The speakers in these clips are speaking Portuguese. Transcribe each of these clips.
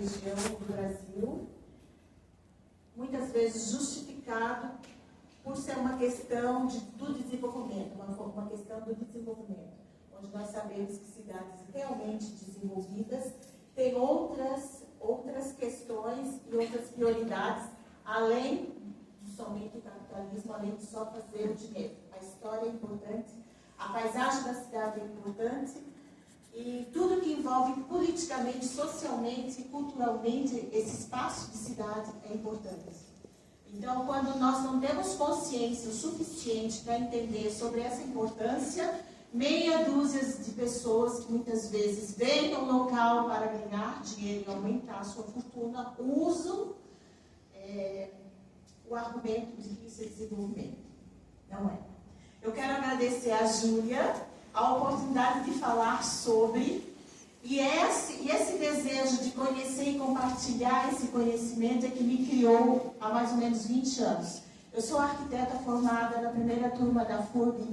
região do Brasil, muitas vezes justificado por ser uma questão do desenvolvimento, uma questão do desenvolvimento, onde nós sabemos que cidades realmente desenvolvidas têm outras questões e outras prioridades, além somente o capitalismo, além de só fazer o dinheiro. A história é importante, a paisagem da cidade é importante, e tudo que envolve politicamente, socialmente e culturalmente esse espaço de cidade é importante. Então, quando nós não temos consciência o suficiente para entender sobre essa importância, meia dúzia de pessoas que muitas vezes vêm ao local para ganhar dinheiro e aumentar a sua fortuna, usam o argumento de que isso é desenvolvimento. Não é. Eu quero agradecer a Júlia a oportunidade de falar sobre, e esse desejo de conhecer e compartilhar esse conhecimento é que me criou há mais ou menos 20 anos. Eu sou arquiteta formada na primeira turma da FURB em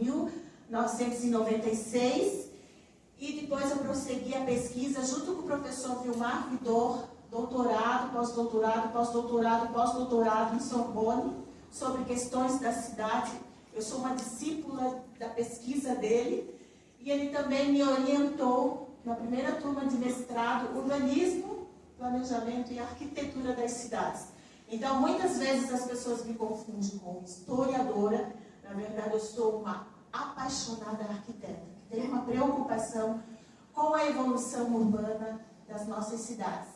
1996, e depois eu prossegui a pesquisa junto com o professor Vilmar Vidor, doutorado, pós-doutorado em Sorbonne, sobre questões da cidade. Eu sou uma discípula da pesquisa dele, e ele também me orientou na primeira turma de mestrado, urbanismo, planejamento e arquitetura das cidades. Então, muitas vezes as pessoas me confundem com historiadora. Na verdade, eu sou uma apaixonada arquiteta, que tem uma preocupação com a evolução urbana das nossas cidades.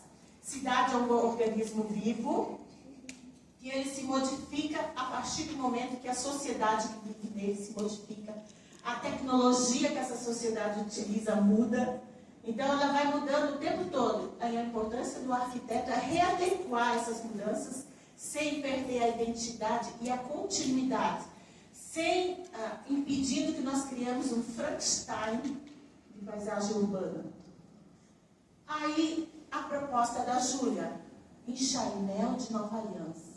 Cidade é um organismo vivo, e ele se modifica a partir do momento que a sociedade que vive nele se modifica. A tecnologia que essa sociedade utiliza muda, então ela vai mudando o tempo todo. Aí a importância do arquiteto é readequar essas mudanças sem perder a identidade e a continuidade, sem impedindo que nós criamos um Frankenstein de paisagem urbana. Aí a proposta da Júlia, em Chainel de Nova Aliança.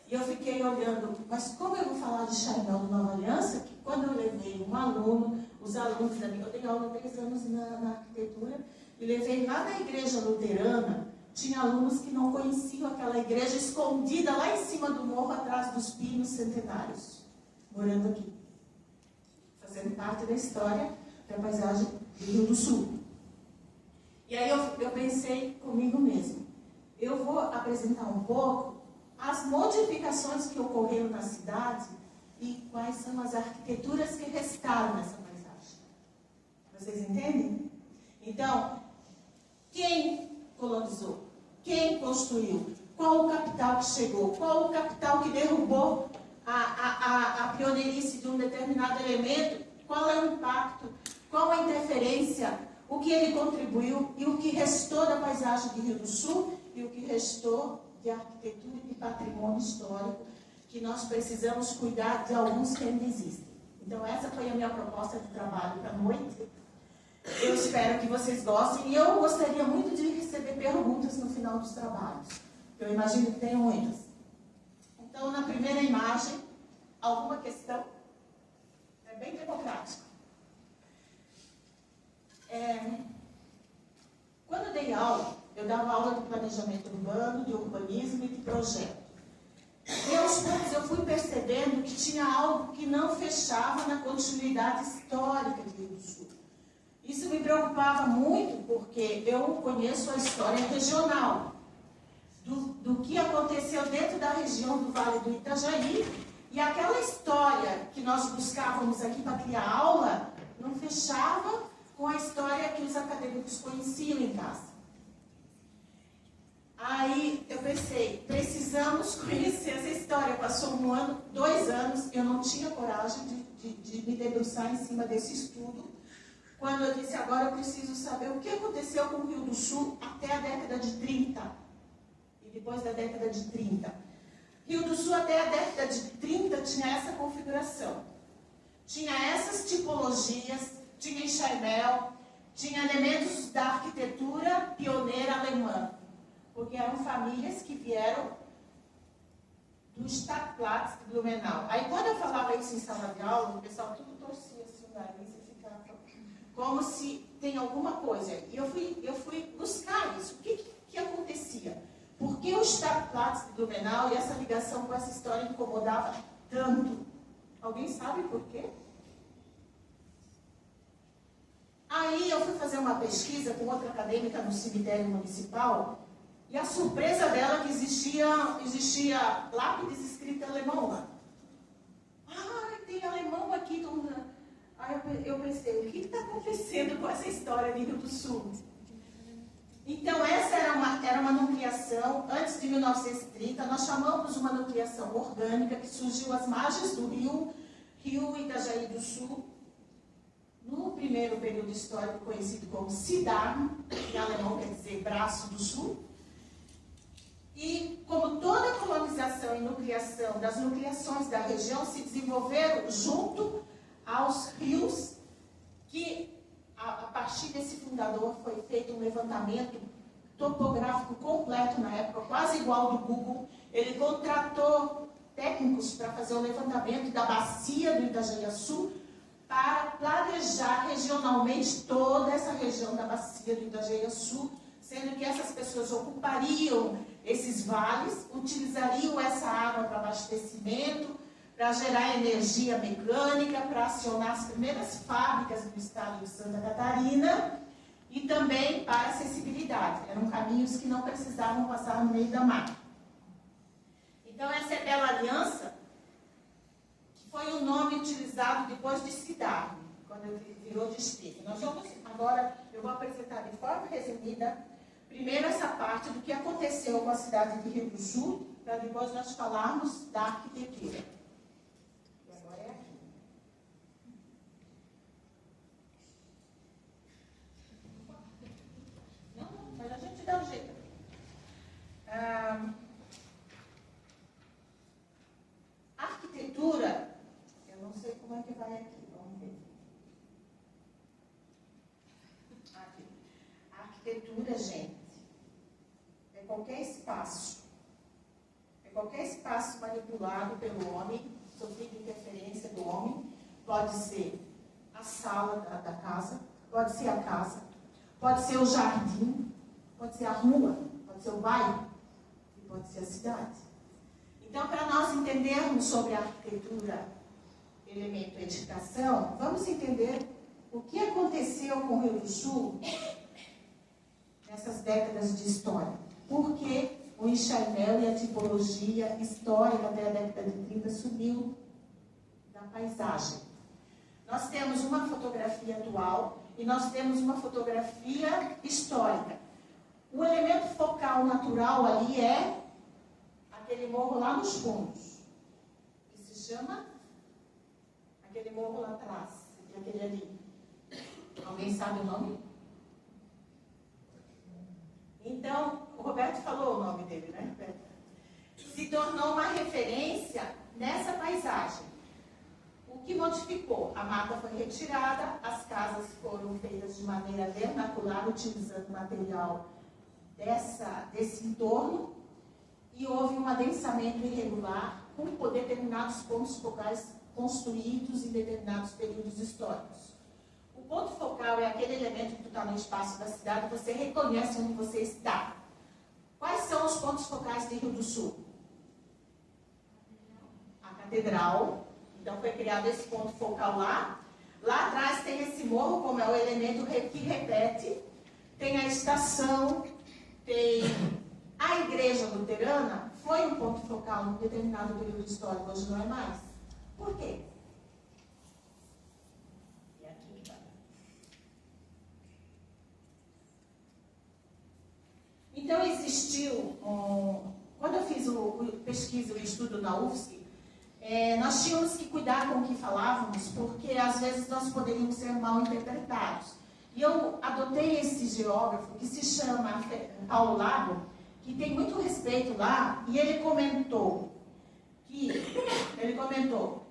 E eu fiquei olhando, mas como eu vou falar de Chainel de Nova Aliança, que quando eu levei um aluno, os alunos da minha, eu tenho aula há 3 anos na arquitetura, e levei lá na igreja luterana, tinha alunos que não conheciam aquela igreja escondida lá em cima do morro, atrás dos pinos centenários, morando aqui, fazendo parte da história da paisagem do Rio do Sul. E aí eu pensei comigo mesmo, eu vou apresentar um pouco as modificações que ocorreram na cidade e quais são as arquiteturas que restaram nessa paisagem. Vocês entendem? Então, quem colonizou? Quem construiu? Qual o capital que chegou? Qual o capital que derrubou a pioneirice de um determinado elemento? Qual é o impacto? Qual a interferência? O que ele contribuiu e o que restou da paisagem do Rio do Sul e o que restou de arquitetura e de patrimônio histórico, que nós precisamos cuidar de alguns que ainda existem. Então, essa foi a minha proposta de trabalho para a noite. Eu espero que vocês gostem, e eu gostaria muito de receber perguntas no final dos trabalhos. Eu imagino que tenham muitas. Então, na primeira imagem, alguma questão? É bem democrático. Quando eu dei aula, eu dava aula de planejamento urbano, de urbanismo e de projeto. E aos poucos eu fui percebendo que tinha algo que não fechava na continuidade histórica do Rio do Sul. Isso me preocupava muito porque eu conheço a história regional, do que aconteceu dentro da região do Vale do Itajaí, e aquela história que nós buscávamos aqui para criar aula não fechava com a história que os acadêmicos conheciam em casa. Aí eu pensei, precisamos conhecer essa história. Passou 1 ano, 2 anos, eu não tinha coragem de me debruçar em cima desse estudo, quando eu disse, agora eu preciso saber o que aconteceu com o Rio do Sul até a década de 30, e depois da década de 30. Rio do Sul até a década de 30 tinha essa configuração, tinha essas tipologias, tinha enxaimel, tinha elementos da arquitetura pioneira alemã, porque eram famílias que vieram do Stadtplatz de Blumenau. Aí quando eu falava isso em sala de aula, o pessoal tudo torcia assim o nariz e ficava como se tem alguma coisa. E eu fui buscar isso. que acontecia? Por que o Startplatz de Blumenau e essa ligação com essa história incomodava tanto? Alguém sabe por quê? Aí eu fui fazer uma pesquisa com outra acadêmica no cemitério municipal e a surpresa dela é que existia lápides escritas em alemão lá. Ah, tem alemão aqui. Aí eu pensei, o que está acontecendo com essa história de Rio do Sul? Então, essa era uma nucleação, antes de 1930, nós chamamos uma nucleação orgânica que surgiu às margens do rio Itajaí do Sul, no primeiro período histórico conhecido como Sidarm, em alemão quer dizer braço do sul. E como toda colonização e nucleação, das nucleações da região se desenvolveram junto aos rios, que a partir desse fundador foi feito um levantamento topográfico completo na época, quase igual ao do Google. Ele contratou técnicos para fazer o levantamento da bacia do Itajaí-Açu para planejar regionalmente toda essa região da bacia do Itajaí-Açu, sendo que essas pessoas ocupariam esses vales, utilizariam essa água para abastecimento, para gerar energia mecânica, para acionar as primeiras fábricas do estado de Santa Catarina e também para acessibilidade. Eram caminhos que não precisavam passar no meio da mata. Então, essa é Bela Aliança, que foi o nome utilizado depois de Sidarm, quando virou distrito. Agora, eu vou apresentar de forma resumida, primeiro essa parte do que aconteceu com a cidade de Rio do Sul, para depois nós falarmos da arquitetura. E agora é aqui. Não, mas a gente dá um jeito. Arquitetura, eu não sei como é que vai aqui, vamos ver. Aqui. A arquitetura, gente, é qualquer espaço manipulado pelo homem, sofrendo interferência do homem. Pode ser a sala da casa, pode ser a casa, pode ser o jardim, pode ser a rua, pode ser o bairro e pode ser a cidade. Então, para nós entendermos sobre a arquitetura, elemento edificação, vamos entender o que aconteceu com o Rio do Sul nessas décadas de história. Por que o enxaimel e a tipologia histórica até a década de 30 subiu da paisagem? Nós temos uma fotografia atual e nós temos uma fotografia histórica. O elemento focal natural ali é aquele morro lá nos fundos, que se chama aquele morro lá atrás, aquele ali. Alguém sabe o nome? Então, o Roberto falou o nome dele, né, Roberto? Se tornou uma referência nessa paisagem. O que modificou? A mata foi retirada, as casas foram feitas de maneira vernacular, utilizando material desse entorno, e houve um adensamento irregular com determinados pontos focais construídos em determinados períodos históricos. O ponto focal é aquele elemento que está no espaço da cidade, você reconhece onde você está. Quais são os pontos focais de Rio do Sul? A catedral. Então foi criado esse ponto focal lá. Lá atrás tem esse morro, como é o elemento que repete. Tem a estação, tem a igreja luterana. Foi um ponto focal em um determinado período histórico, hoje não é mais. Por quê? E aqui vai. Então existiu, quando eu fiz pesquisa, o estudo na UFSC, nós tínhamos que cuidar com o que falávamos, porque às vezes nós poderíamos ser mal interpretados. E eu adotei esse geógrafo que se chama Paulo Lago, que tem muito respeito lá, e ele comentou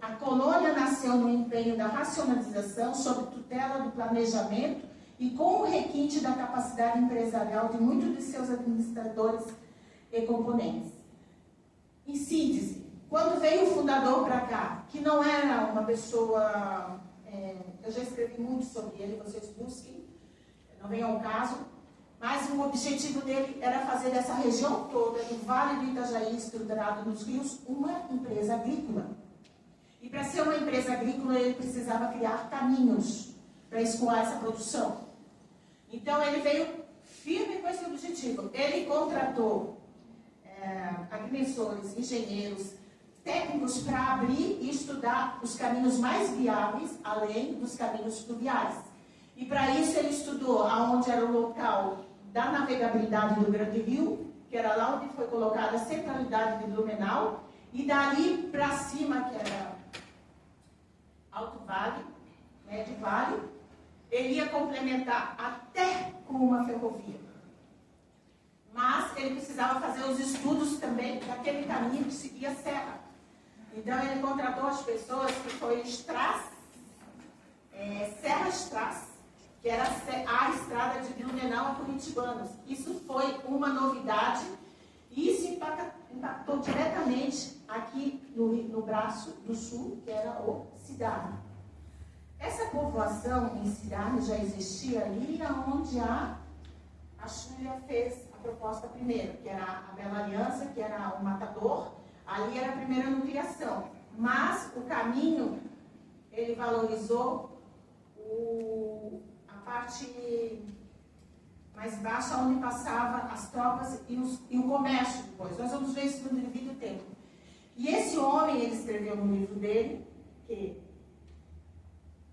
a colônia nasceu no empenho da racionalização sob tutela do planejamento e com o requinte da capacidade empresarial de muitos de seus administradores e componentes. Em síntese, quando veio o fundador para cá, que não era uma pessoa, eu já escrevi muito sobre ele, vocês busquem, não vem ao caso, Mas o objetivo dele era fazer dessa região toda, do Vale do Itajaí, estruturado nos rios, uma empresa agrícola. E para ser uma empresa agrícola, ele precisava criar caminhos para escoar essa produção. Então, ele veio firme com esse objetivo. Ele contratou agrimensores, engenheiros, técnicos para abrir e estudar os caminhos mais viáveis, além dos caminhos fluviais. E para isso ele estudou aonde era o local da navegabilidade do Grande Rio, que era lá onde foi colocada a centralidade de Blumenau, e dali para cima, que era Alto Vale, Médio Vale, ele ia complementar até com uma ferrovia. Mas ele precisava fazer os estudos também daquele caminho que seguia a serra. Então ele contratou as pessoas que foi Serra Strass, que era a estrada de Blumenau a Curitibanos. Isso foi uma novidade e isso impactou diretamente aqui no braço do sul, que era o Cidade. Essa povoação em Cidade já existia ali onde a Júlia fez a proposta primeiro, que era a Bela Aliança, que era o Matador. Ali era a primeira nucleação. Mas o caminho, ele valorizou a parte mais baixa, onde passavam as tropas e o comércio depois. Nós vamos ver isso no devido tempo. E esse homem, ele escreveu no livro dele que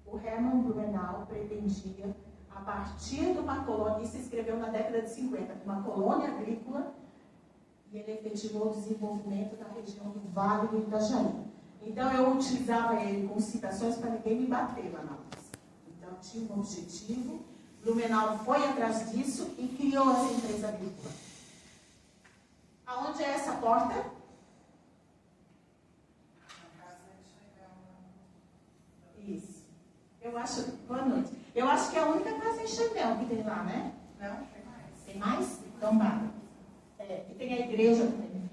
o Hermann Blumenau pretendia, a partir de uma colônia, isso escreveu na década de 50, uma colônia agrícola, e ele efetivou o desenvolvimento da região do Vale do Itajaí. Então eu utilizava ele com citações para ninguém me bater lá na UFS. Então tinha um objetivo, Blumenau foi atrás disso e criou essa empresa agrícola. Aonde é essa porta? Isso. Eu acho, boa noite. Eu acho que é a única casa em Xandão que tem lá, né? Não, tem mais. Tem mais? Então vai. E tem a igreja também.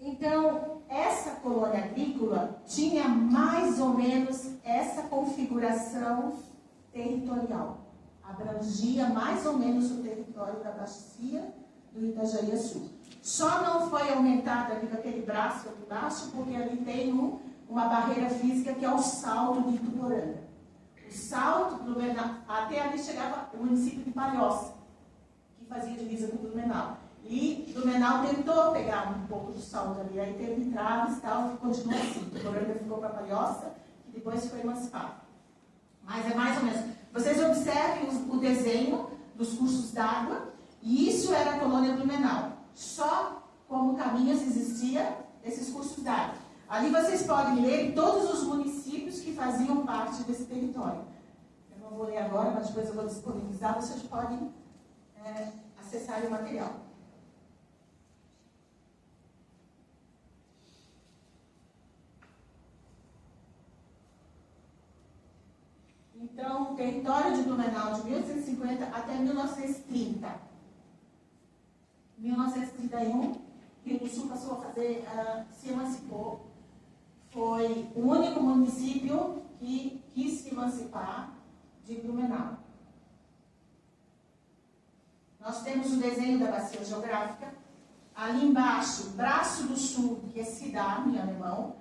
Então, essa colônia agrícola tinha mais ou menos essa configuração territorial. Abrangia mais ou menos o território da bacia do Itajaí Sul. Só não foi aumentado ali com aquele braço ali embaixo, porque ali tem uma barreira física que é o Salto de Ituporanga. O Salto, até ali chegava o município de Palhoça, que fazia divisa com Blumenau. E Blumenau tentou pegar um pouco do salto ali, aí teve entraves e tal, e continuou assim. Ituporanga ficou para Palhoça, que depois foi emancipado. Mas é mais ou menos. Vocês observem o desenho dos cursos d'água, e isso era a colônia Blumenau. Só como caminhos existia esses cursos d'água. Ali vocês podem ler todos os municípios que faziam parte desse território. Eu não vou ler agora, mas depois eu vou disponibilizar, vocês podem acessar o material. Então, o território de Blumenau de 1850 até 1930. Em 1931, Rio do Sul passou a fazer, se emancipou. Foi o único município que quis se emancipar de Blumenau. Nós temos o desenho da bacia geográfica. Ali embaixo, braço do sul, que é Cidade, em alemão.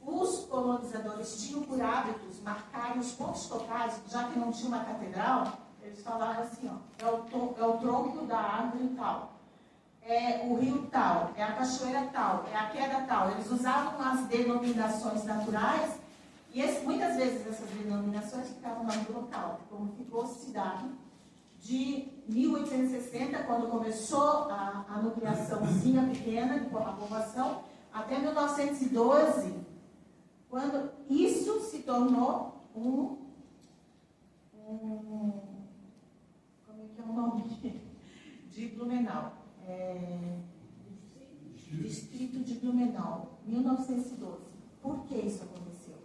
Os colonizadores tinham por hábitos marcarem os pontos focais, já que não tinha uma catedral, eles falavam assim, ó, é o tronco da árvore tal, é o rio tal, é a cachoeira tal, é a queda tal. Eles usavam as denominações naturais e muitas vezes essas denominações ficavam lá no local, como ficou Cidade. De 1860, quando começou a nucleaçãozinha pequena de a povoação, até 1912, quando isso se tornou como é que é o nome? De Blumenau. Distrito de Blumenau, 1912. Por que isso aconteceu?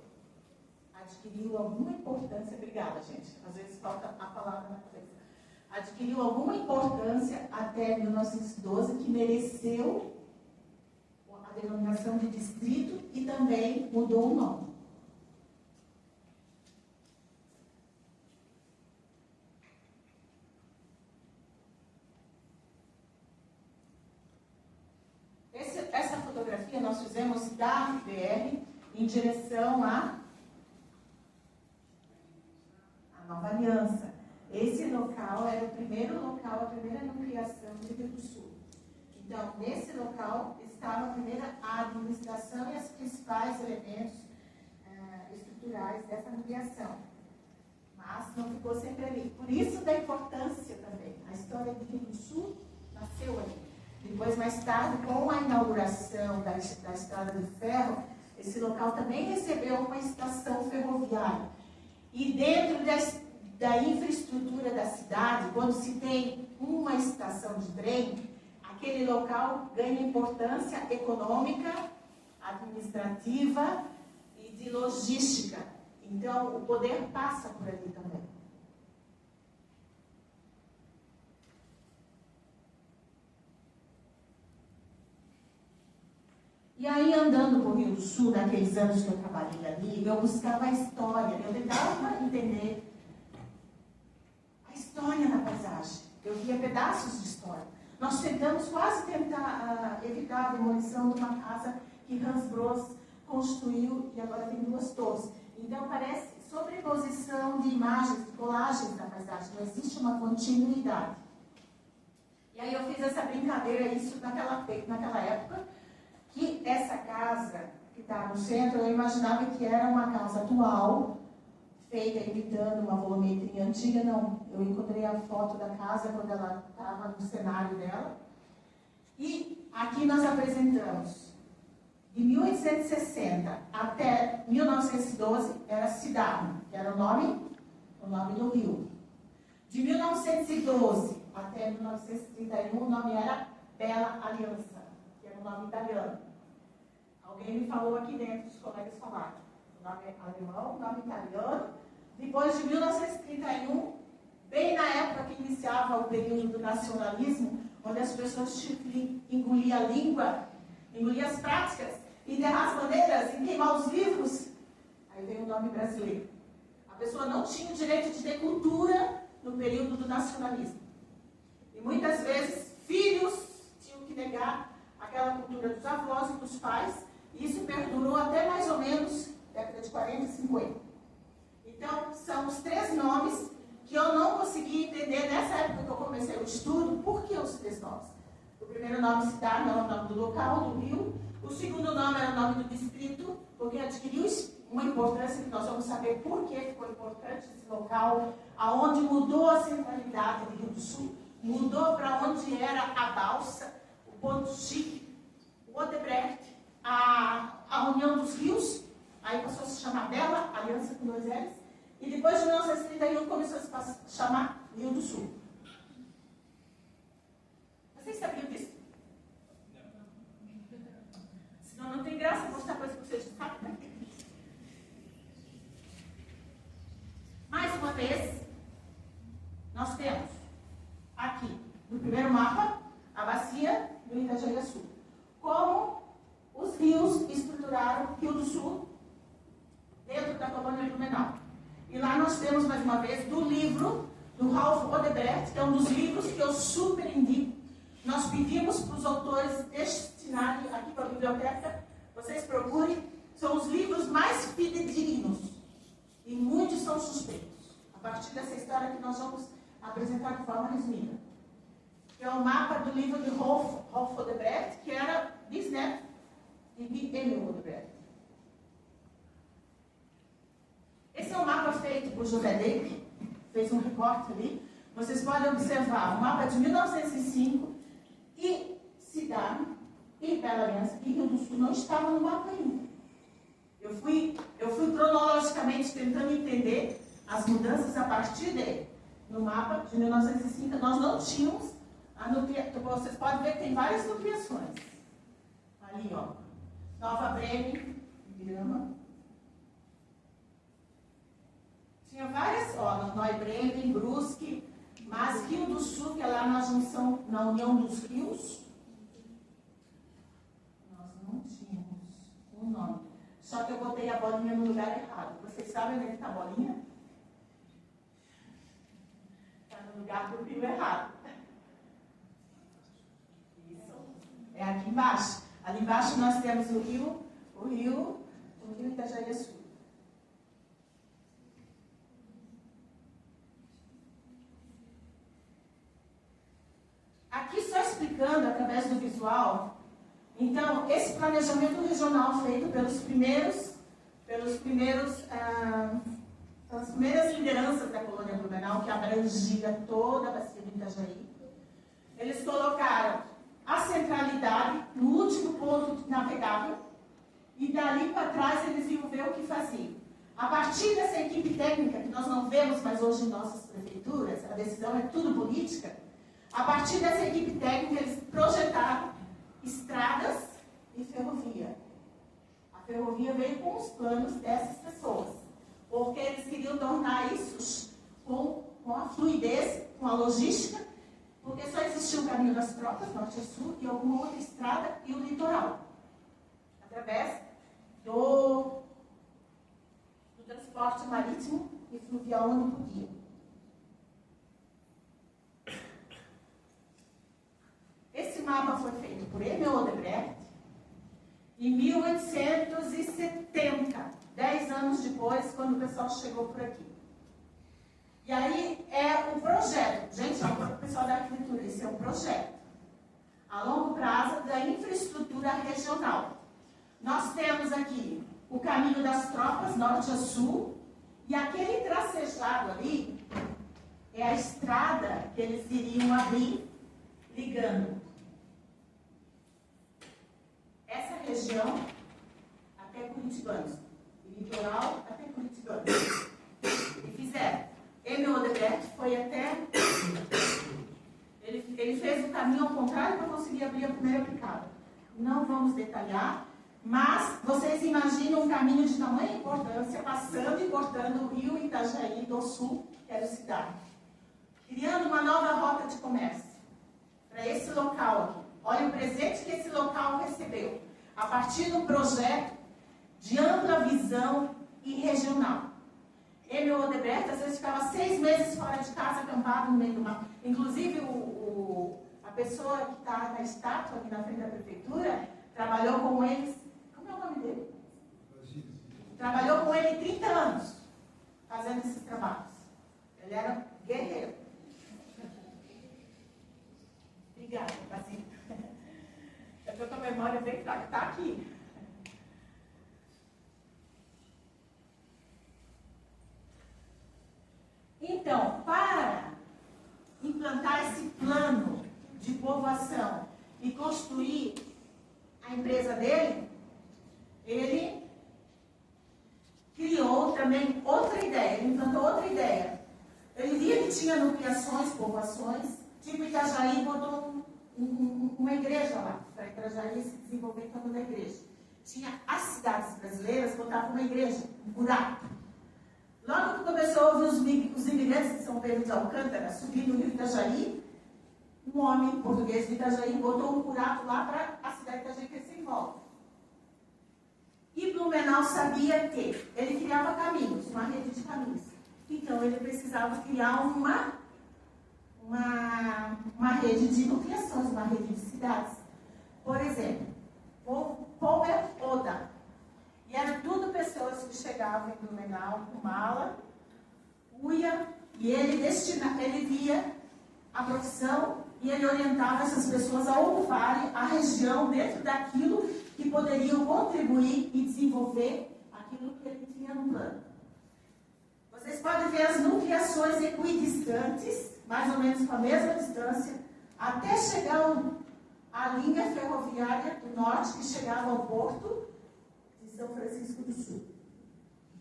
Adquiriu alguma importância, obrigada, gente, às vezes falta a palavra na cabeça. adquiriu alguma importância até 1912, que mereceu a denominação de distrito e também mudou o nome. Essa fotografia nós fizemos da BR em direção à Nova Aliança. Esse local era o primeiro local, a primeira anunciação do Rio do Sul. Então, nesse local estava a primeira administração e os principais elementos estruturais dessa anunciação. Mas não ficou sempre ali. Por isso da importância também. A história do Rio do Sul nasceu ali. Depois, mais tarde, com a inauguração da Estrada de Ferro, esse local também recebeu uma estação ferroviária. E dentro da infraestrutura da cidade, quando se tem uma estação de trem, aquele local ganha importância econômica, administrativa e de logística. Então, o poder passa por ali também. E aí, andando por Rio do Sul, naqueles anos que eu trabalhei ali, eu buscava a história, eu tentava entender a história na paisagem. Eu via pedaços de história. Nós tentamos quase evitar a demolição de uma casa que Hans Bros construiu e agora tem 2 torres. Então, parece sobreposição de imagens, de colagens da paisagem. Não existe uma continuidade. E aí eu fiz essa brincadeira, isso naquela época, que essa casa que está no centro, eu imaginava que era uma casa atual, feita imitando uma volumetria antiga. Não, eu encontrei a foto da casa quando ela estava no cenário dela. E aqui nós apresentamos, de 1860 até 1912, era Cidade, que era o nome do rio. De 1912 até 1931, o nome era Bela Aliança, que era o nome italiano. Alguém me falou aqui dentro, os colegas falaram. O nome é alemão, o nome italiano. Depois de 1931, bem na época que iniciava o período do nacionalismo, onde as pessoas tinham que engolir a língua, engolir as práticas, enterrar as bandeiras e queimar os livros, aí veio o nome brasileiro. A pessoa não tinha o direito de ter cultura no período do nacionalismo. E muitas vezes, filhos tinham que negar aquela cultura dos avós e dos pais, e isso perdurou até mais ou menos década de 40 e 50. Então, são os 3 nomes que eu não consegui entender nessa época que eu comecei o estudo. Por que os 3 nomes? O primeiro nome Cidade era o nome do local, do rio. O segundo nome era o nome do distrito, porque adquiriu uma importância que nós vamos saber por que ficou importante esse local, aonde mudou a centralidade do Rio do Sul, mudou para onde era a balsa, o ponto chique, o Odebrecht, a União dos Rios, aí passou a se chamar Bela Aliança com 2 L's, e depois de 1931 começou a se chamar Rio do Sul. Vocês sabiam disso? Senão não tem graça mostrar coisa que vocês sabem. Mais uma vez, nós temos aqui, no primeiro mapa, a bacia do Itajaí-Açu. Como os rios estruturaram o Rio do Sul dentro da colônia Blumenau. E lá nós temos, mais uma vez, do livro do Ralph Odebrecht, que é um dos livros que eu super indico. Nós pedimos para os autores destinarem aqui para a biblioteca, vocês procurem, são os livros mais fidedignos. E muitos são suspeitos. A partir dessa história que nós vamos apresentar de forma resumida. Que é o mapa do livro de Ralph Odebrecht, que era bisneto de Emil Odebrecht. Esse é um mapa feito por José Deck, fez um recorte ali. Vocês podem observar o mapa de 1905 e Cidade e Bela Aliança e Rio do Sul não estavam no mapa ainda. Eu fui cronologicamente tentando entender as mudanças a partir dele. No mapa de 1905 nós não tínhamos a nucleação. Vocês podem ver que tem várias nucleações. Ali, ó. Nova Bremen, Grama. Tinha várias, ó, Neubremen, Brusque, Mas Rio do Sul, que é lá na junção, na União dos Rios, nós não tínhamos um nome. Só que eu botei a bolinha no lugar errado. Vocês sabem onde está a bolinha? Está no lugar do rio errado. Isso. É aqui embaixo. Ali embaixo nós temos o rio Itajaí Sul. Aqui só explicando através do visual. Então, esse planejamento regional feito pelas primeiras lideranças da colônia Blumenau, que abrangia toda a bacia do Itajaí, eles colocaram a centralidade no último ponto navegável e dali para trás eles iam ver o que faziam. A partir dessa equipe técnica, que nós não vemos mais hoje em nossas prefeituras, a decisão é tudo política, a partir dessa equipe técnica eles projetaram estradas e ferrovia. A ferrovia veio com os planos dessas pessoas, porque eles queriam tornar isso com a fluidez, com a logística, porque só existia o caminho das tropas, norte e sul, e alguma outra estrada e o litoral, através do transporte marítimo e fluvial onde podia. Esse mapa foi feito por Emil Odebrecht em 1870, 10 anos depois, quando o pessoal chegou por aqui. E aí é um projeto. Gente, o pessoal da arquitetura, esse é um projeto a longo prazo da infraestrutura regional. Nós temos aqui o caminho das tropas, norte a sul, e aquele tracejado ali é a estrada que eles iriam abrir, ligando essa região até Curitibanos, e litoral até Curitibanos. E fizeram. Emil Odebrecht foi até... Ele fez o caminho ao contrário para conseguir abrir a primeira picada. Não vamos detalhar, mas vocês imaginam um caminho de tamanha importância, passando e cortando o rio Itajaí do Sul, que era a cidade. Criando uma nova rota de comércio para esse local aqui. Olha o presente que esse local recebeu, a partir de um projeto de ampla visão e regional. Emil Odebrecht, às vezes, ficava 6 meses fora de casa, acampado no meio do mar. Inclusive, a pessoa que está na estátua aqui na frente da prefeitura, trabalhou com eles... Como é o nome dele? Trabalhou com ele 30 anos, fazendo esses trabalhos. Ele era guerreiro. Obrigada, Basílio. Eu estou com a memória bem fraca. Está aqui. Então, para implantar esse plano de povoação e construir a empresa dele, ele criou também outra ideia, ele implantou outra ideia. Ele via que tinha nucleações, povoações, tipo Itajaí botou uma igreja lá, para Itajaí se desenvolver como da igreja. Tinha as cidades brasileiras, botavam uma igreja, um buraco. Logo que começou a ouvir os imigrantes de São Pedro de Alcântara subindo o rio Itajaí, um homem português de Itajaí botou um buraco lá para a cidade de Itajaí crescer em volta. E Blumenau sabia que ele criava caminhos, uma rede de caminhos. Então ele precisava criar uma rede de nucleações, uma rede de cidades. Por exemplo, Pomer Oda. E eram tudo pessoas que chegavam em Blumenau com mala, uia, e ele via a profissão e ele orientava essas pessoas a ocuparem a região dentro daquilo que poderiam contribuir e desenvolver aquilo que ele tinha no plano. Vocês podem ver as nucleações equidistantes, mais ou menos com a mesma distância, até chegar à linha ferroviária do norte que chegava ao porto São Francisco do Sul.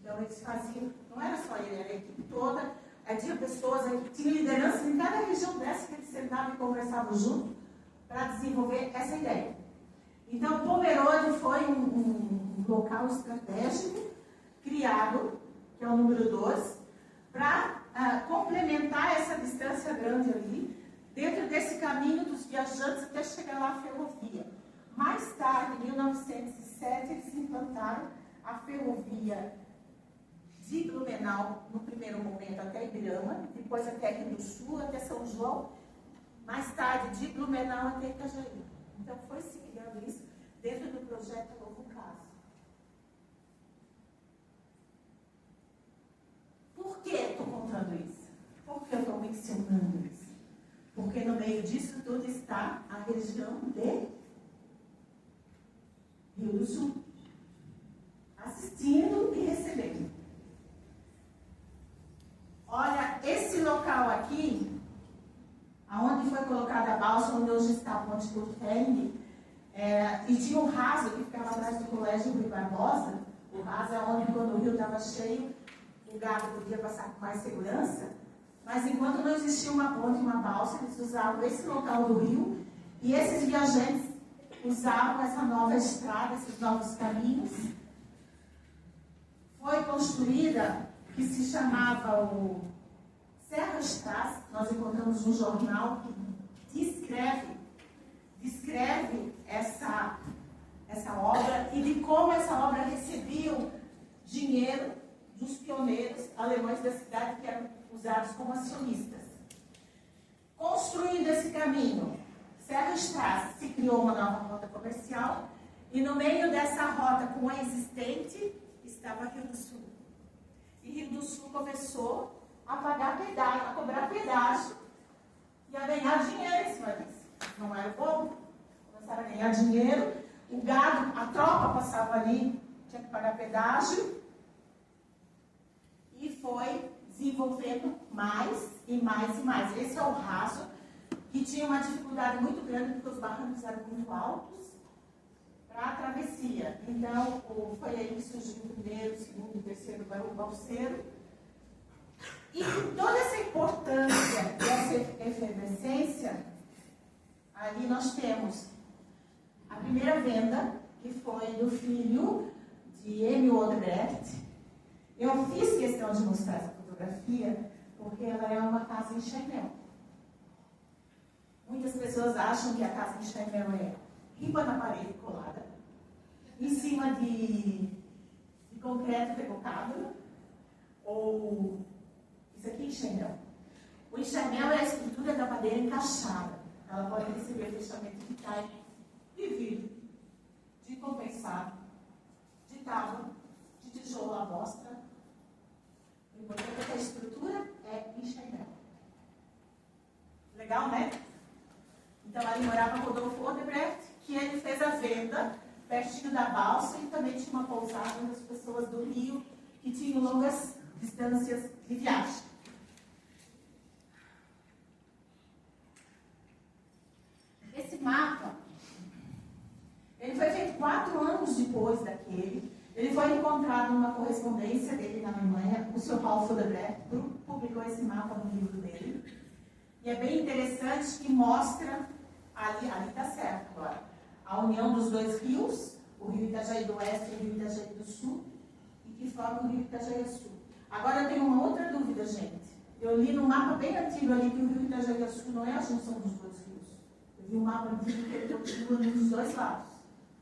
Então eles faziam, não era só ele, era a equipe toda, aí tinha pessoas, aí tinha liderança em cada região dessa que eles sentavam e conversavam junto para desenvolver essa ideia. Então Pomerode foi um local estratégico criado, que é o número 2, para complementar essa distância grande ali, dentro desse caminho dos viajantes até chegar lá à ferrovia. Mais tarde, em 1907, eles implantaram a ferrovia de Blumenau, no primeiro momento até Ibirama, depois até Rio do Sul, até São João, mais tarde de Blumenau até Itajaí. Então foi se criando isso dentro do projeto Novo Caso. Por que estou contando isso? Por que eu estou mencionando isso? Porque no meio disso tudo está a região de Rio do Sul, assistindo e recebendo. Olha, esse local aqui, aonde foi colocada a balsa, onde hoje está a Ponte Kurfering, e tinha um raso que ficava atrás do Colégio Rui Barbosa. O raso é onde, quando o rio estava cheio, o gado podia passar com mais segurança. Mas enquanto não existia uma ponte, uma balsa, eles usavam esse local do rio, e esses viajantes usavam essa nova estrada, esses novos caminhos. Foi construída, que se chamava o Serra Strasse. Nós encontramos um jornal que descreve essa obra e de como essa obra recebia dinheiro dos pioneiros alemães da cidade, que eram usados como acionistas. Construindo esse caminho, Serra Strasse, se criou uma nova rota comercial, e no meio dessa rota com a existente estava Rio do Sul. E Rio do Sul começou a pagar pedágio, a cobrar pedágio e a ganhar dinheiro em cima disso. Não era bom? Começaram a ganhar dinheiro, o gado, a tropa passava ali, tinha que pagar pedágio, e foi desenvolvendo mais e mais e mais. Esse é o raso, que tinha uma dificuldade muito grande, porque os barrancos eram muito altos para a travessia. Então, foi aí que surgiu o primeiro, o segundo, o terceiro balseiro. E com toda essa importância dessa efervescência, ali nós temos a primeira venda, que foi do filho de Emil Odebrecht. Eu fiz questão de mostrar essa fotografia, porque ela é uma casa em Chaimel. Muitas pessoas acham que a casa em Chaimel é ripa na parede colada, em cima de concreto rebocado, ou isso aqui é enxaimel. O enxaimel é a estrutura da madeira encaixada. Ela pode receber fechamento de taipa, de vidro, de compensado, de tábua, de tijolo à mostra. O importante é que a estrutura é enxaimel. Legal, né? Então, ali morava Rodolfo Odebrecht, que ele fez a venda pertinho da balsa, e também tinha uma pousada das pessoas do Rio que tinham longas distâncias de viagem. Esse mapa, ele foi feito 4 anos depois daquele. Ele foi encontrado numa correspondência dele na Alemanha. O Sr. Paulo Odebrecht publicou esse mapa no livro dele. E é bem interessante que mostra, ali está certo agora, a união dos dois rios, o rio Itajaí do Oeste e o rio Itajaí do Sul, e que formam o rio Itajaí Sul. Agora eu tenho uma outra dúvida, gente. Eu li no mapa bem antigo ali que o rio Itajaí Sul não é a junção dos dois rios. Eu vi um mapa antigo que ele continua nos dois lados.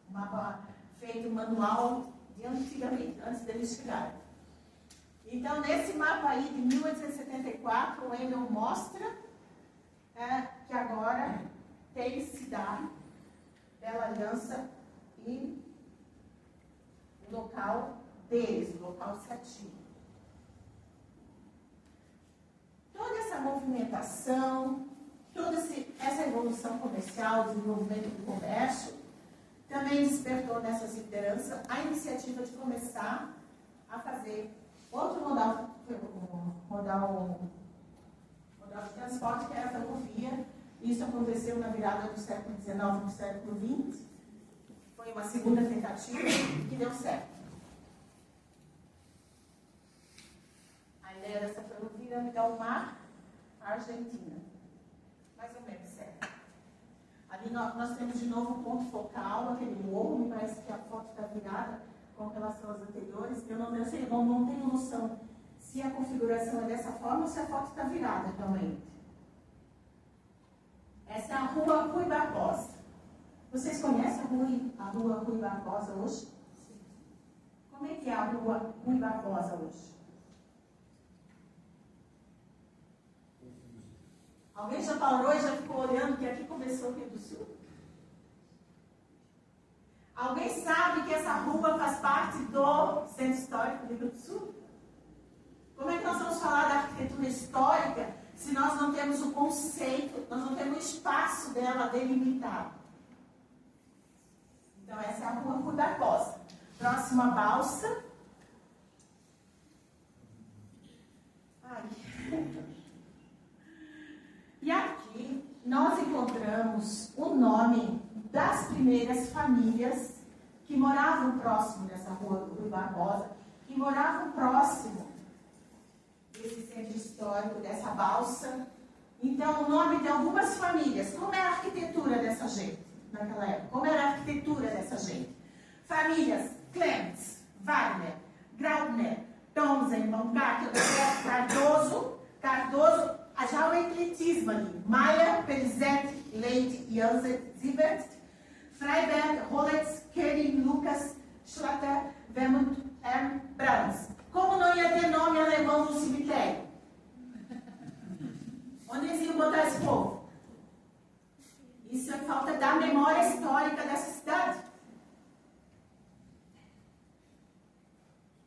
Um mapa feito manual de antigamente, antes deles chegarem. Então, nesse mapa aí de 1874, o Emil mostra que agora tem cidade, Bela Aliança e o local deles, o local certinho. Toda essa movimentação, toda essa evolução comercial, desenvolvimento do comércio, também despertou nessas lideranças a iniciativa de começar a fazer outro modal de transporte, que era a ferrovia. Isso aconteceu na virada do século XIX para o século XX. Foi uma segunda tentativa que deu certo. A ideia dessa ferrovia era ligar o mar à Argentina. Mais ou menos certo. Ali nós temos de novo um ponto focal, aquele morro. Me parece que a foto está virada com relação às anteriores. Eu não tenho noção se a configuração é dessa forma ou se a foto está virada realmente. Rua Rui Barbosa. Vocês conhecem a Rua Rui Barbosa hoje? Como é que é a Rua Rui Barbosa hoje? Alguém já parou e já ficou olhando que aqui começou o Rio do Sul? Alguém sabe que essa rua faz parte do Centro Histórico do Rio do Sul? Como é que nós vamos falar da arquitetura histórica se nós não temos o conceito, nós não temos o espaço dela delimitado? Então essa é a Rua Rui Barbosa. Próxima balsa. Ai. E aqui nós encontramos o nome das primeiras famílias que moravam próximo dessa Rua Rui Barbosa, que moravam próximo desse centro histórico, dessa balsa. Então, o nome de algumas famílias. Como era a arquitetura dessa gente naquela época? Como era a arquitetura dessa gente? Famílias Clements, Wagner, Graubner, Thomsen, Baumgartner, Cardoso, já o ecletismo ali. Meyer, Pelizet, Leite, Jansen, Siebert, Freiberg, Holletz, Kering, Lucas, Schlatter, Wermuth, Brands. Como não ia ter nome alemão no cemitério? Onde eles iam botar esse povo? Isso é falta da memória histórica dessa cidade.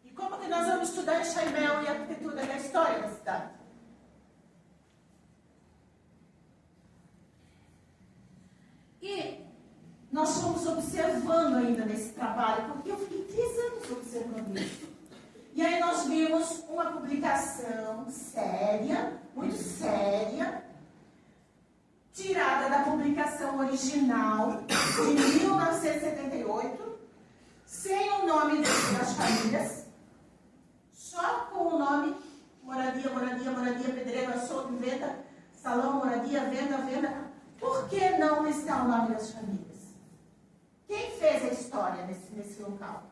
E como que nós vamos estudar em Chaimel e a arquitetura da história da cidade? E nós fomos observando ainda nesse trabalho, porque eu fiquei 3 anos observando isso. E aí nós vimos uma publicação séria, muito séria, tirada da publicação original de 1978, sem o nome das famílias, só com o nome moradia, pedreiro, açougue, venda, salão, moradia, venda. Por que não listar o nome das famílias? Quem fez a história nesse local?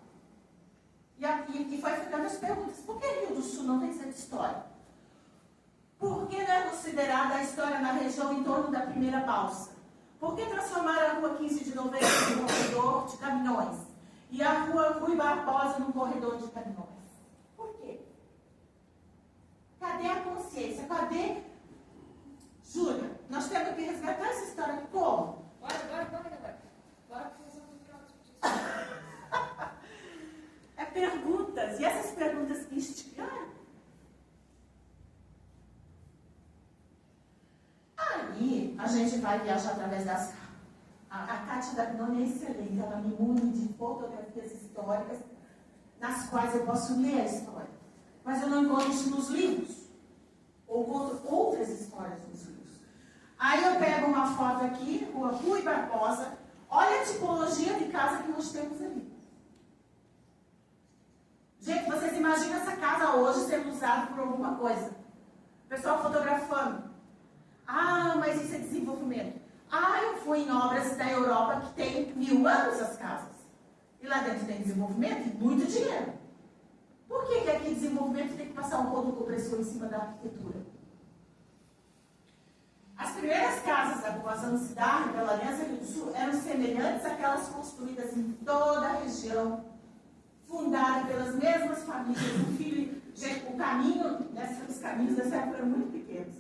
E foi ficando as perguntas. Por que Rio do Sul não tem centro histórico? Por que não é considerada a história na região em torno da primeira balsa? Por que transformaram a Rua 15 de Novembro num corredor de caminhões? E a Rua Rui Barbosa num corredor de caminhões? Por quê? Cadê a consciência? Cadê? Júlia, nós temos que resgatar essa história. Como? Bora, galera. Bora fazer um próximo. É perguntas. E essas perguntas que instigaram? Aí, a gente vai viajar através das... A Kátia da Pinone é excelente. Ela me une de fotografias históricas nas quais eu posso ler a história. Mas eu não encontro isso nos livros. Ou encontro outras histórias nos livros. Aí eu pego uma foto aqui, Rua Rui Barbosa. Olha a tipologia de casa que nós temos ali. Gente, vocês imaginam essa casa hoje sendo usada por alguma coisa? O pessoal fotografando. Ah, mas isso é desenvolvimento. Ah, eu fui em obras da Europa que tem 1000 anos as casas. E lá dentro tem desenvolvimento e muito dinheiro. Por que aqui desenvolvimento tem que passar um rodo compressor em cima da arquitetura? As primeiras casas da população de cidade, pela Aliança Rio do Sul, eram semelhantes àquelas construídas em toda a região, fundada pelas mesmas famílias. O filho, gente, o caminho, os caminhos dessa época eram muito pequenos.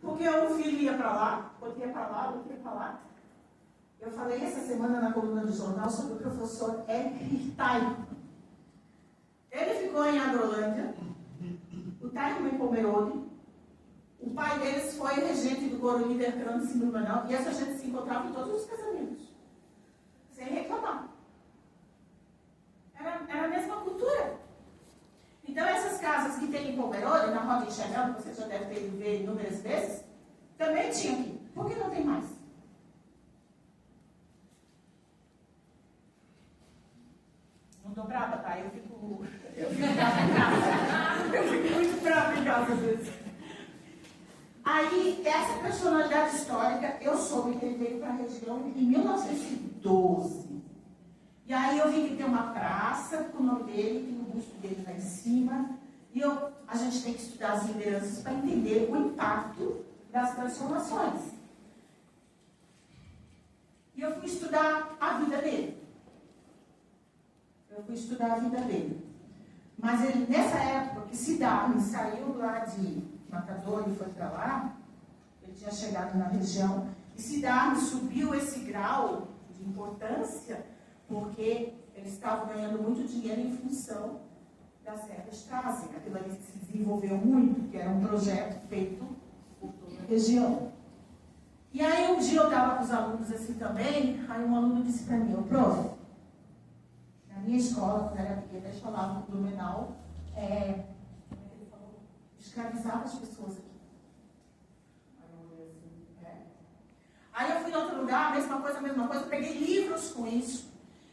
Porque o filho ia para lá, outro ia para lá, outro ia para lá. Eu falei essa semana na coluna do jornal sobre o professor Eric Hirtai. Ele ficou em Agrolândia, o Taimo em Pomerode. O pai deles foi regente do coro Niederkrans em Blumenau, e essa gente se encontrava em todos os casamentos, sem reclamar. Era a mesma cultura. Então, essas casas que tem em Pomerode, na Rota de Chanel, que você já deve ter ido ver inúmeras vezes, também tinha aqui. Por que não tem mais? Não tô brava, tá? Eu fico brava em casa. Eu fico muito brava em casa às vezes. Aí, essa personalidade histórica, eu soube que ele veio para a região em 1912. E aí eu vi que tem uma praça com o nome dele, tem o busto dele lá em cima. E a gente tem que estudar as lideranças para entender o impacto das transformações. E eu fui estudar a vida dele. Mas ele, nessa época, que Siddhartha saiu lá de Matador e foi para lá, ele tinha chegado na região, e Siddhartha subiu esse grau de importância porque eles estavam ganhando muito dinheiro em função da Serra Strasse. Aquilo ali se desenvolveu muito, que era um projeto feito por toda a região. E aí um dia eu estava com os alunos assim também, aí um aluno disse para mim, prof, na minha escola, quando era pequena, eles falavam que Blumenau escravizava as pessoas aqui. Aí eu fui em outro lugar, mesma coisa, peguei livros com isso.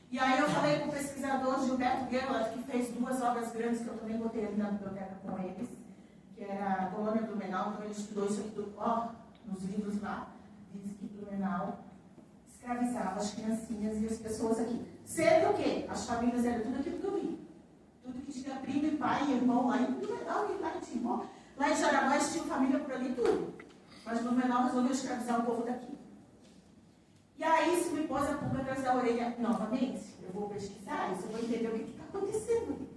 E aí eu falei com o pesquisador Gilberto Gerlach, que fez 2 obras grandes, que eu também botei ali na biblioteca com eles, que era a Colônia Blumenau, então ele estudou isso aqui nos livros lá, diz que Blumenau escravizava as criancinhas e as pessoas aqui. Sendo que as famílias eram tudo aquilo que eu vi. Tudo que tinha primo, pai e irmão lá em Blumenau, e lá em Timor. Lá em Jaraguá eles tinham família por ali, tudo. Mas Blumenau resolveu escravizar o povo daqui. E aí isso me pôs a pulga atrás da orelha novamente. Eu vou pesquisar isso, eu vou entender o que está acontecendo.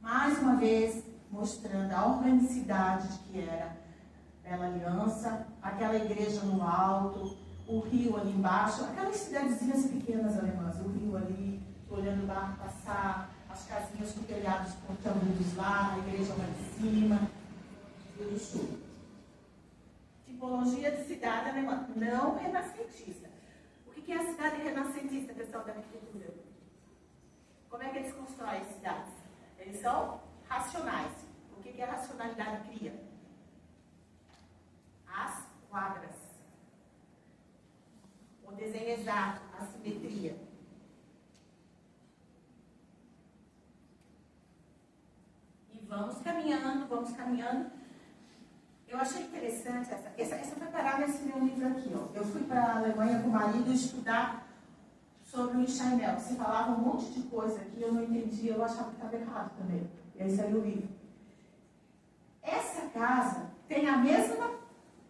Mais uma vez, mostrando a organicidade que era Bela Aliança, aquela igreja no alto, o rio ali embaixo, aquelas cidadezinhas pequenas alemãs, o rio ali, olhando o barco passar, as casinhas com telhados pontiagudos lá, a igreja lá de cima, Rio do Sul. Tipologia de cidade alemã, não renascentista. O que é a cidade renascentista, pessoal da arquitetura? Como é que eles constroem cidades? Eles são racionais. O que a racionalidade cria? As quadras. O desenho exato, a simetria. Vamos caminhando. Eu achei interessante, essa foi parar nesse meu livro aqui. Ó. Eu fui para a Alemanha com o marido estudar sobre o Steinel. Se falava um monte de coisa aqui, eu não entendia, eu achava que estava errado também. E aí saiu o livro. Essa casa tem a mesma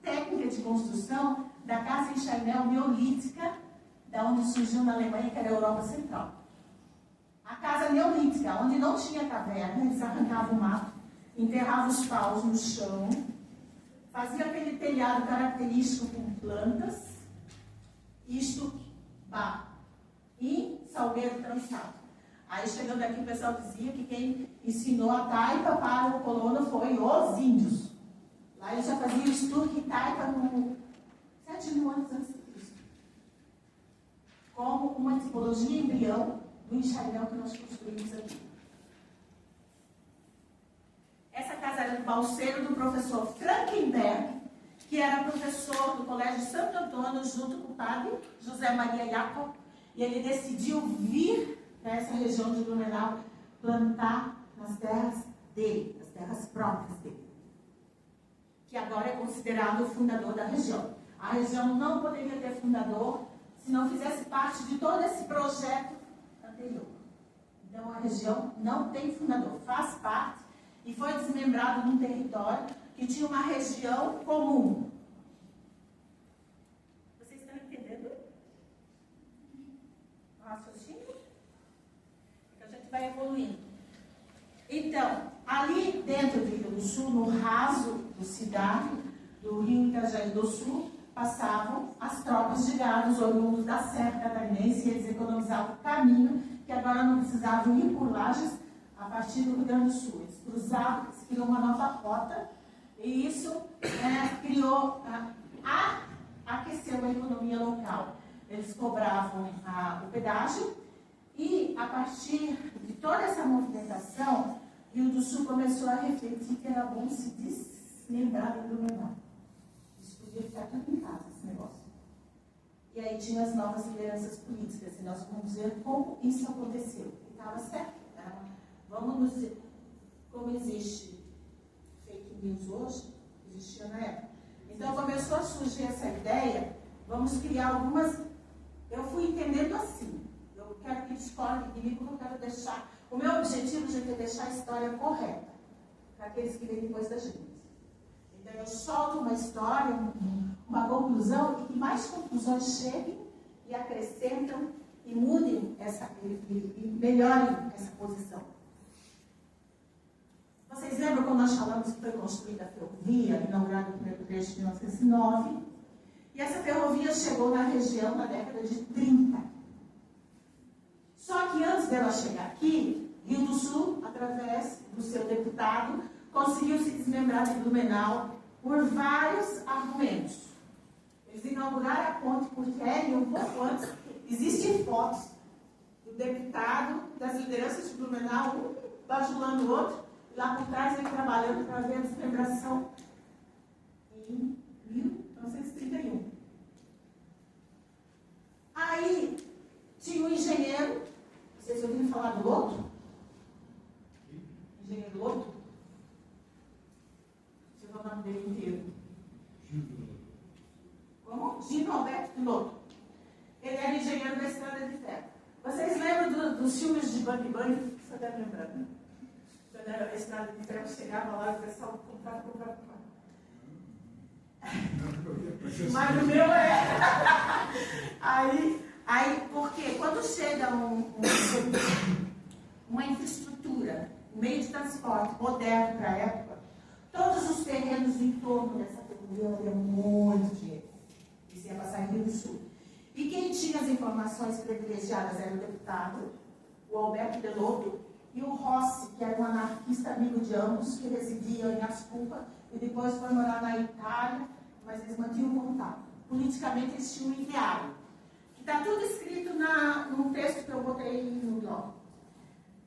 técnica de construção da casa em Steinel neolítica, da onde surgiu na Alemanha, que era a Europa Central. A casa neolítica, onde não tinha caverna, eles arrancavam o mato, enterravam os paus no chão, faziam aquele telhado característico com plantas, isto, e salgueiro trançado. Aí, chegando aqui, o pessoal dizia que quem ensinou a taipa para o colono foi os índios. Lá eles já faziam estuque e taipa no 7.000 anos antes de Cristo. Como uma tipologia embrião do enxaidão que nós construímos aqui. Essa casa era do balseiro do professor Frankenberg, que era professor do Colégio Santo Antônio, junto com o padre José Maria Jacob, e ele decidiu vir para essa região de Blumenau plantar nas terras dele, nas terras próprias dele, que agora é considerado o fundador da região. A região não poderia ter fundador se não fizesse parte de todo esse projeto anterior. Então a região não tem fundador, faz parte e foi desmembrado num território que tinha uma região comum. Vocês estão entendendo o raciocínio? Porque a gente vai evoluindo. Então, ali dentro do Rio do Sul, no raso do Cidade, do Rio Itajaí do Sul, passavam as tropas de gados oriundos da Serra Catarinense, e eles economizavam o caminho, que agora não precisavam ir por Lages a partir do Rio Grande do Sul. Eles cruzavam, eles criou uma nova rota, e isso aqueceu a economia local. Eles cobravam o pedágio, e a partir de toda essa movimentação, Rio do Sul começou a refletir que era bom se desmembrar do Blumenau. Isso podia ficar tudo em casa, esse negócio. E aí tinha as novas lideranças políticas, e nós vamos ver como isso aconteceu. E estava certo. Né? Vamos nos dizer, como existe fake news hoje, existia na época. Então começou a surgir essa ideia, vamos criar algumas... Eu fui entendendo assim. quero que discorde de mim, porque eu quero deixar... O meu objetivo, gente, é deixar a história correta para aqueles que vêm depois da gente. Então, eu solto uma história, uma conclusão, e que mais conclusões cheguem e acrescentam e mudem e melhorem essa posição. Vocês lembram quando nós falamos que foi construída a ferrovia, inaugurada no primeiro trecho de 1909? E essa ferrovia chegou na região na década de 30. Só que antes dela chegar aqui, Rio do Sul, através do seu deputado, conseguiu se desmembrar de Blumenau por vários argumentos. Eles inauguraram a ponte porque um pouco antes, existem fotos do deputado, das lideranças de Blumenau, um bajulando o outro, e lá por trás ele trabalhando para ver a desmembração em 1931. Aí tinha um engenheiro, vocês ouviram falar do Loto? Engenheiro Loto? Deixa eu ver o nome dele inteiro. Como? Gino Alberto de Loto. Ele era engenheiro da Estrada de Ferro. Vocês lembram dos filmes de Bang Bang? Você deve lembrar, né? Quando era a Estrada de Ferro, chegava lá e o pessoal comprava. Mas o meu é... Aí, porque quando chega uma infraestrutura, um meio de transporte moderno para a época, todos os terrenos em torno dessa ferrovia valiam muito dinheiro. Isso ia passar em Rio do Sul. E quem tinha as informações privilegiadas era o deputado, o Alberto de Loto, e o Rossi, que era um anarquista amigo de ambos, que residia em Ascupa e depois foi morar na Itália, mas eles mantinham contato. Politicamente eles tinham um ideário. Está tudo escrito num texto que eu botei no blog,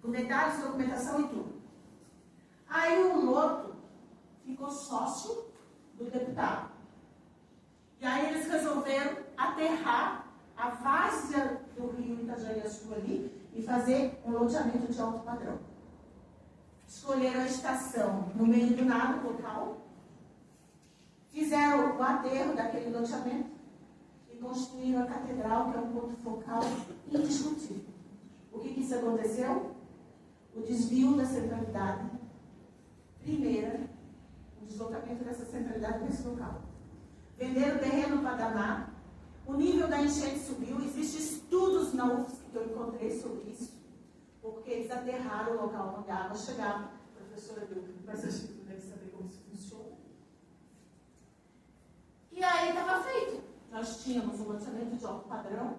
com detalhes, documentação e tudo. Aí o Loto ficou sócio do deputado. E aí eles resolveram aterrar a várzea do rio Itajaí-Açu ali e fazer um loteamento de alto padrão. Escolheram a estação no meio do nada, local, fizeram o aterro daquele loteamento e construíram a catedral, que é um ponto focal indiscutível. O que isso aconteceu? O desvio da centralidade, primeira, o deslocamento dessa centralidade nesse local. Venderam terreno para danar, o nível da enchente subiu, existem estudos na UFSC que eu encontrei sobre isso, porque eles aterraram o local onde a água chegava. A professora do Massachusetts deve saber como isso funciona. E aí estava feito. Nós tínhamos um loteamento de alto padrão,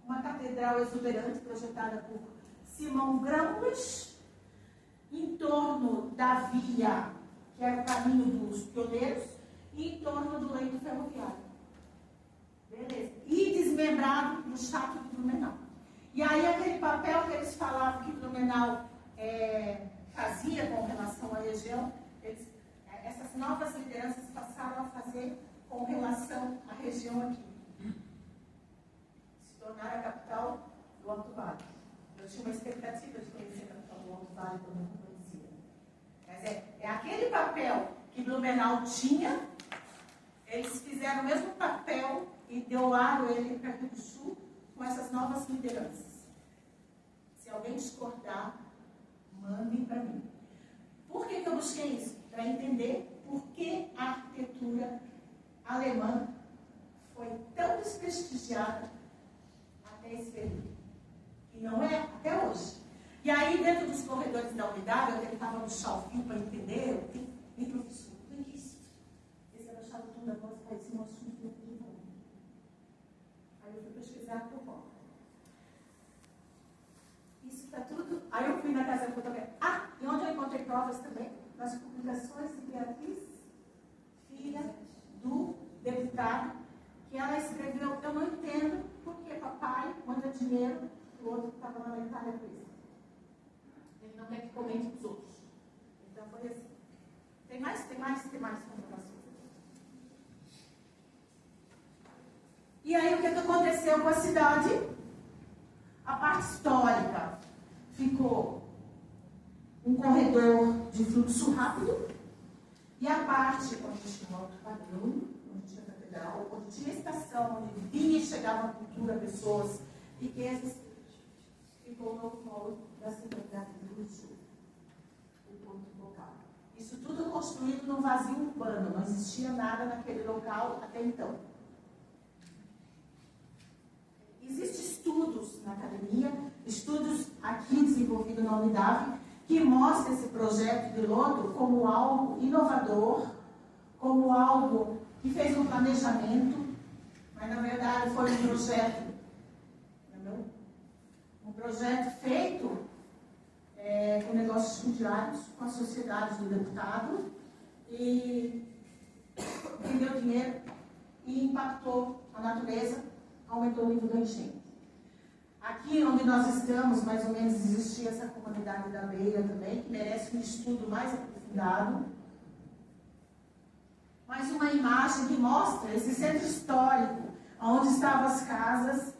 uma catedral exuberante projetada por Simão Grambus, em torno da via, que era o caminho dos pioneiros, e em torno do leito ferroviário. Beleza. E desmembrado no Chato de Blumenau. E aí aquele papel que eles falavam que Blumenau fazia com relação à região, essas novas lideranças passaram a fazer com relação à região aqui. Se tornar a capital do Alto Vale. Eu tinha uma expectativa de conhecer a capital do Alto Vale, como eu não conhecia. Mas é aquele papel que Blumenau tinha, eles fizeram o mesmo papel e doaram ele para Rio do Sul com essas novas lideranças. Se alguém discordar, mandem para mim. Por que eu busquei isso? Para entender por que a arquitetura alemã foi tão desprestigiada até esse período. E não é até hoje. E aí, dentro dos corredores da unidade, eu tentava puxar o fio para entender. E professor, o que é isso? Esse era achado tudo da voz, parecia um assunto que eu podia falar. Aí eu fui pesquisar por volta. Isso está tudo. Aí eu fui na casa da fotografia. E onde eu encontrei provas também? Nas publicações de Beatriz, filha do deputado, que ela escreveu: eu não entendo porque papai manda dinheiro para o outro que estava lá na Itália preso. Ele não quer que comente os outros. Então foi assim. Tem mais comprovações. E aí o que aconteceu com a cidade? A parte histórica ficou um corredor de fluxo rápido, e a parte onde tinha o alto padrão, onde tinha a catedral, onde tinha a estação, onde vinha e chegava a cultura, pessoas, riquezas, ficou no polo da cidade do Rio do Sul, o ponto local. Isso tudo construído num vazio urbano, não existia nada naquele local até então. Existem estudos na academia, estudos aqui desenvolvidos na Unidade, que mostram esse projeto piloto como algo inovador, como algo que fez um planejamento, mas na verdade foi um projeto feito com negócios fundiários, com as sociedades do deputado, e vendeu dinheiro e impactou a natureza, aumentou o nível da enchente. Aqui onde nós estamos, mais ou menos, existia essa comunidade da Beira também, que merece um estudo mais aprofundado. Mais uma imagem que mostra esse centro histórico, onde estavam as casas,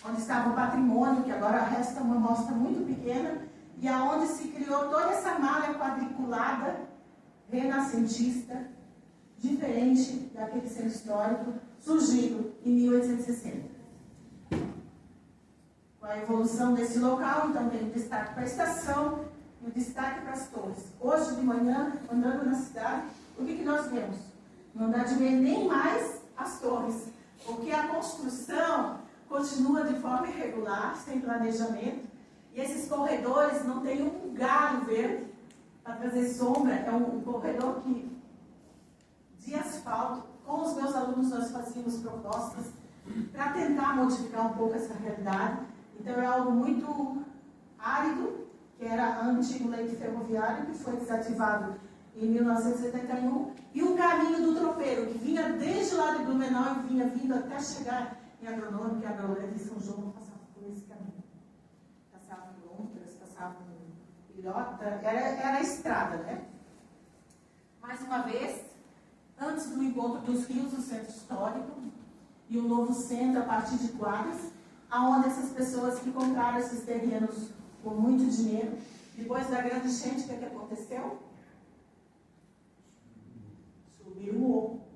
onde estava o patrimônio, que agora resta uma amostra muito pequena, e aonde se criou toda essa malha quadriculada, renascentista, diferente daquele centro histórico, surgido em 1860. Com a evolução desse local, então tem o destaque para a estação e o destaque para as torres. Hoje de manhã, andando na cidade, o que nós vemos? Não dá de ver nem mais as torres, porque a construção continua de forma irregular, sem planejamento, e esses corredores não têm um galho verde para trazer sombra. É um corredor de asfalto. Com os meus alunos nós fazíamos propostas para tentar modificar um pouco essa realidade. Então é algo muito árido, que era antigo leite ferroviário, que foi desativado em 1971, e o caminho do tropeiro, que vinha desde lá de Blumenau e vinha vindo até chegar em Agronômica, e Agrolândia e São João passava por esse caminho. Passavam lontras, passavam ilhota, era a estrada, né? Mais uma vez, antes do encontro dos rios, o centro histórico, e o novo centro a partir de quadras, aonde essas pessoas que compraram esses terrenos por muito dinheiro, depois da grande enchente, o que aconteceu? Subiram o morro.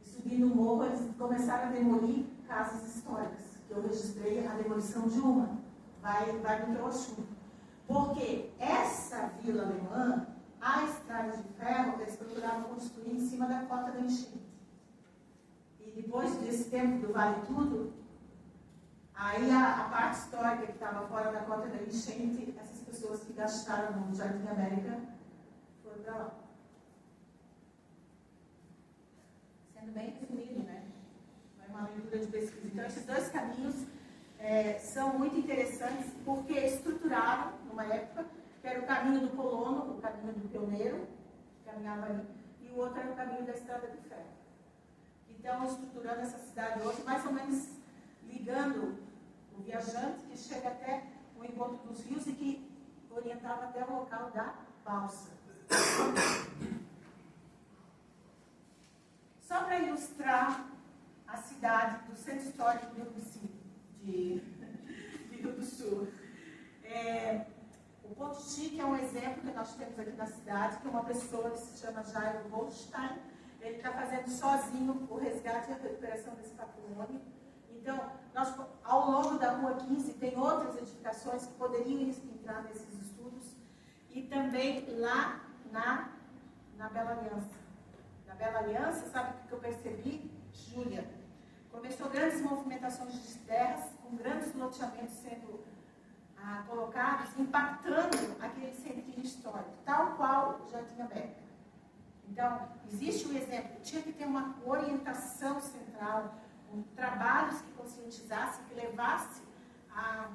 E subindo o morro, eles começaram a demolir casas históricas, que eu registrei a demolição de uma. Vai no troço. Porque essa vila alemã, a estrada de ferro, eles procuravam construir em cima da cota da enchente. E depois desse tempo do Vale Tudo, aí a parte histórica que estava fora da cota da enchente, essas pessoas que gastaram no Jardim América foram para lá. Sendo bem resumido, né? É uma leitura de pesquisa. Então, esses dois caminhos são muito interessantes porque estruturaram, numa época, que era o caminho do colono, o caminho do pioneiro, que caminhava ali, e o outro era o caminho da estrada de ferro. Então, estruturando essa cidade hoje, mais ou menos ligando o viajante que chega até o encontro dos rios e que orientava até o local da balsa. Só para ilustrar a cidade do centro histórico de Rio do Sul. O Ponto Chique é um exemplo que nós temos aqui na cidade, que é uma pessoa que se chama Jairo Goldstein. Ele está fazendo sozinho o resgate e a recuperação desse patrimônio. Então, nós, ao longo da Rua 15, tem outras edificações que poderiam entrar nesses estudos. E também lá na Bela Aliança. Na Bela Aliança, sabe o que eu percebi? Júlia, começou grandes movimentações de terras, com grandes loteamentos sendo colocados, impactando aquele centrinho histórico, tal qual o Jardim América. Então, existe um exemplo, tinha que ter uma orientação central, trabalhos que conscientizassem, que levassem a...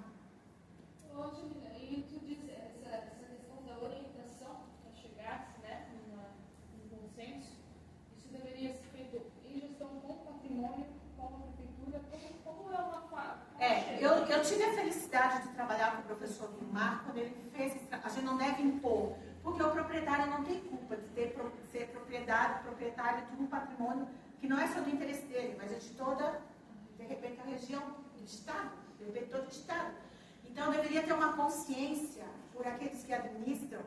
E tu diz essa questão da orientação, para chegar, né, num consenso, isso deveria ser feito em gestão com o patrimônio, com a prefeitura, como é uma fase? Eu tive a felicidade de trabalhar com o professor Vilmar, quando ele fez, a gente não deve impor, porque o proprietário não tem culpa de ser proprietário de um patrimônio que não é só do interesse dele, mas é de toda, de repente, a região do Estado, de repente, todo o Estado. Então, deveria ter uma consciência por aqueles que administram,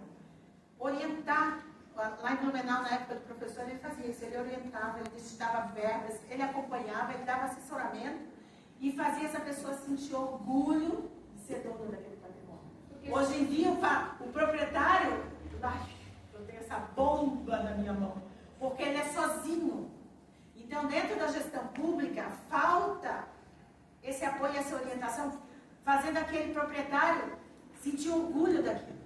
orientar. Lá em Blumenau, na época do professor, ele fazia isso, ele orientava, ele dava verbas, ele acompanhava, ele dava assessoramento e fazia essa pessoa sentir orgulho de ser dono daquele patrimônio. Hoje em dia, o proprietário, eu tenho essa bomba na minha mão, porque ele é sozinho. Então, dentro da gestão pública, falta esse apoio, essa orientação, fazendo aquele proprietário sentir orgulho daquilo.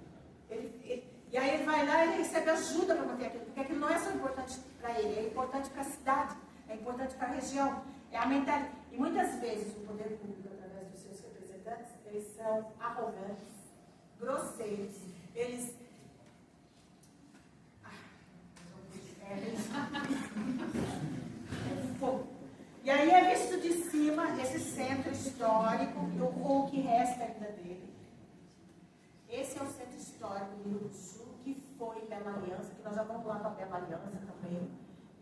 E aí ele vai lá e ele recebe ajuda para manter aquilo, porque aquilo não é só importante para ele, é importante para a cidade, é importante para a região, é a mentalidade. E muitas vezes o poder público, através dos seus representantes, eles são arrogantes, grosseiros, eles e aí é visto de cima esse centro histórico, ou o que resta ainda dele. Esse é o centro histórico do Rio do Sul, que foi Bela Aliança, que nós já vamos lá para Bela Aliança também.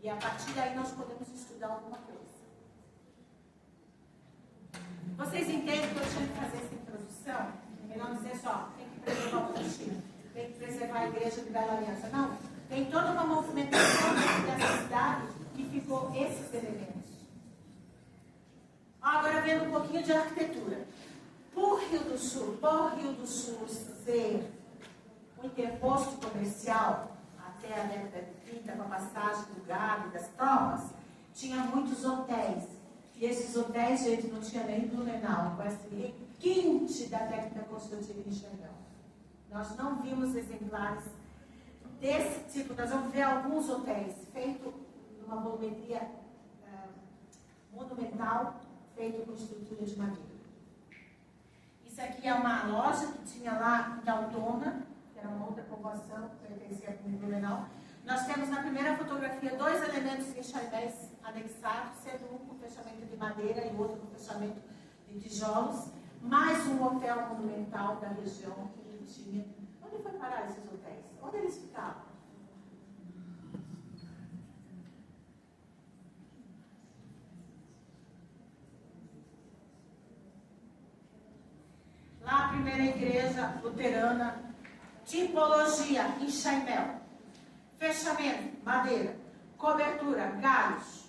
E a partir daí nós podemos estudar alguma coisa. Vocês entendem que eu tinha que fazer essa introdução? E não dizer só, tem que preservar o Conchito, tem que preservar a igreja de Bela Aliança. Não, tem toda uma movimentação dessa cidade que ficou esses elementos. Agora vendo um pouquinho de arquitetura. Por Rio do Sul ser um interposto comercial até a década de 30, com a passagem do gado e das tropas, tinha muitos hotéis. E esses hotéis, gente, não tinha nem Blumenau, com esse requinte da técnica construtiva em Xangão. Nós não vimos exemplares desse tipo. Nós vamos ver alguns hotéis feitos numa volumetria monumental, feito com estrutura de madeira. Isso aqui é uma loja que tinha lá em Daltona, que era uma outra povoação que pertencia a Blumenau. Nós temos na primeira fotografia 2 elementos enxaibéis anexados, sendo um com fechamento de madeira e outro com fechamento de tijolos, mais um hotel monumental da região que ele tinha. Onde foi parar esses hotéis? Onde eles ficavam? Lá a primeira igreja luterana, tipologia em chaimel, fechamento, madeira, cobertura, galhos,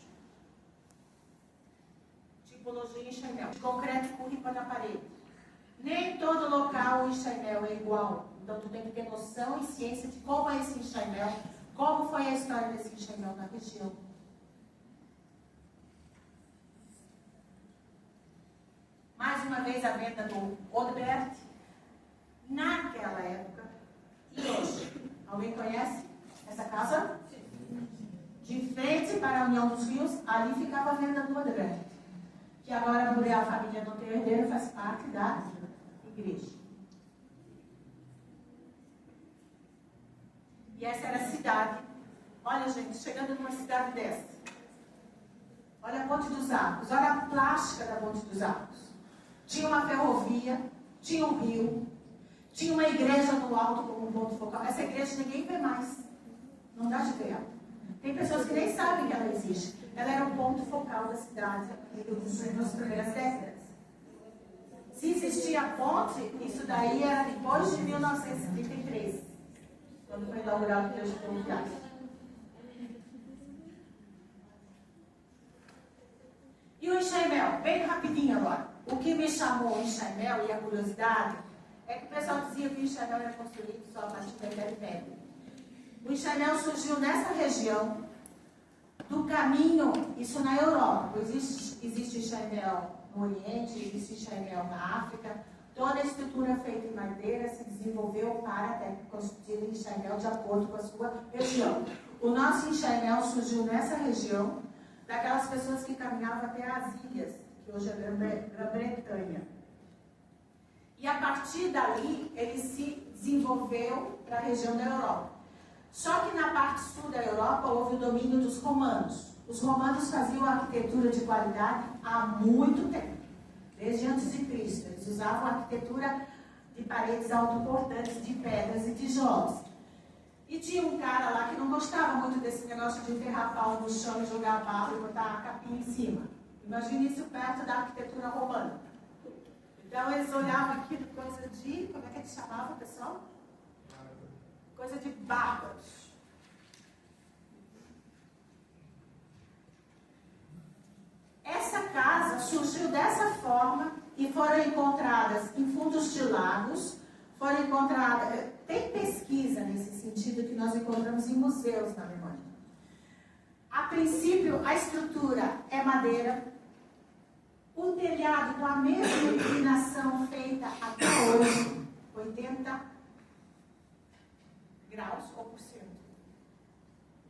tipologia em chaimel, concreto com ripa na parede. Nem todo local em chaimel é igual, então tu tem que ter noção e ciência de como é esse enxaimel, como foi a história desse enxaimel na região. Mais uma vez a venda do Odebert, naquela época e hoje. Alguém conhece essa casa? De frente para a União dos Rios, ali ficava a venda do Odebert, que agora, por a família não ter herdeiro, faz parte da igreja. E essa era a cidade. Olha, gente, chegando numa cidade dessa. Olha a Ponte dos Arcos, olha a plástica da Ponte dos Arcos. Tinha uma ferrovia, tinha um rio, tinha uma igreja no alto como um ponto focal. Essa igreja ninguém vê mais. Não dá de ver ela. Tem pessoas que nem sabem que ela existe. Ela era o ponto focal da cidade nas primeiras décadas. Se existia a ponte, isso daí era depois de 1933, quando foi inaugurado o trecho ferroviário. E o enxaimel, bem rapidinho agora. O que me chamou o enxaimel e a curiosidade é que o pessoal dizia que o enxaimel era construído só a partir da Idade Média. O enxaimel surgiu nessa região do caminho, isso na Europa. Existe enxaimel no Oriente, existe enxaimel na África. Toda a estrutura feita em madeira se desenvolveu para a técnica construtiva de enxaimel de acordo com a sua região. O nosso enxaimel surgiu nessa região, daquelas pessoas que caminhavam até as ilhas, que hoje é Grã-Bretanha. E a partir dali, ele se desenvolveu para a região da Europa. Só que na parte sul da Europa houve o domínio dos romanos. Os romanos faziam arquitetura de qualidade há muito tempo, desde antes de Cristo. Eles usavam arquitetura de paredes autoportantes, de pedras e tijolos. E tinha um cara lá que não gostava muito desse negócio de enterrar pau no chão e jogar barro e botar a capinha em cima. Imagine isso perto da arquitetura romana. Então eles olhavam aquilo, coisa de... Como é que eles chamavam, pessoal? Coisa de bárbaros. Essa casa surgiu dessa forma e foram encontradas em fundos de lagos, foram encontradas, tem pesquisa nesse sentido que nós encontramos em museus na Alemanha. A princípio, a estrutura é madeira, o telhado com a mesma inclinação feita até hoje, 80 graus ou por cento?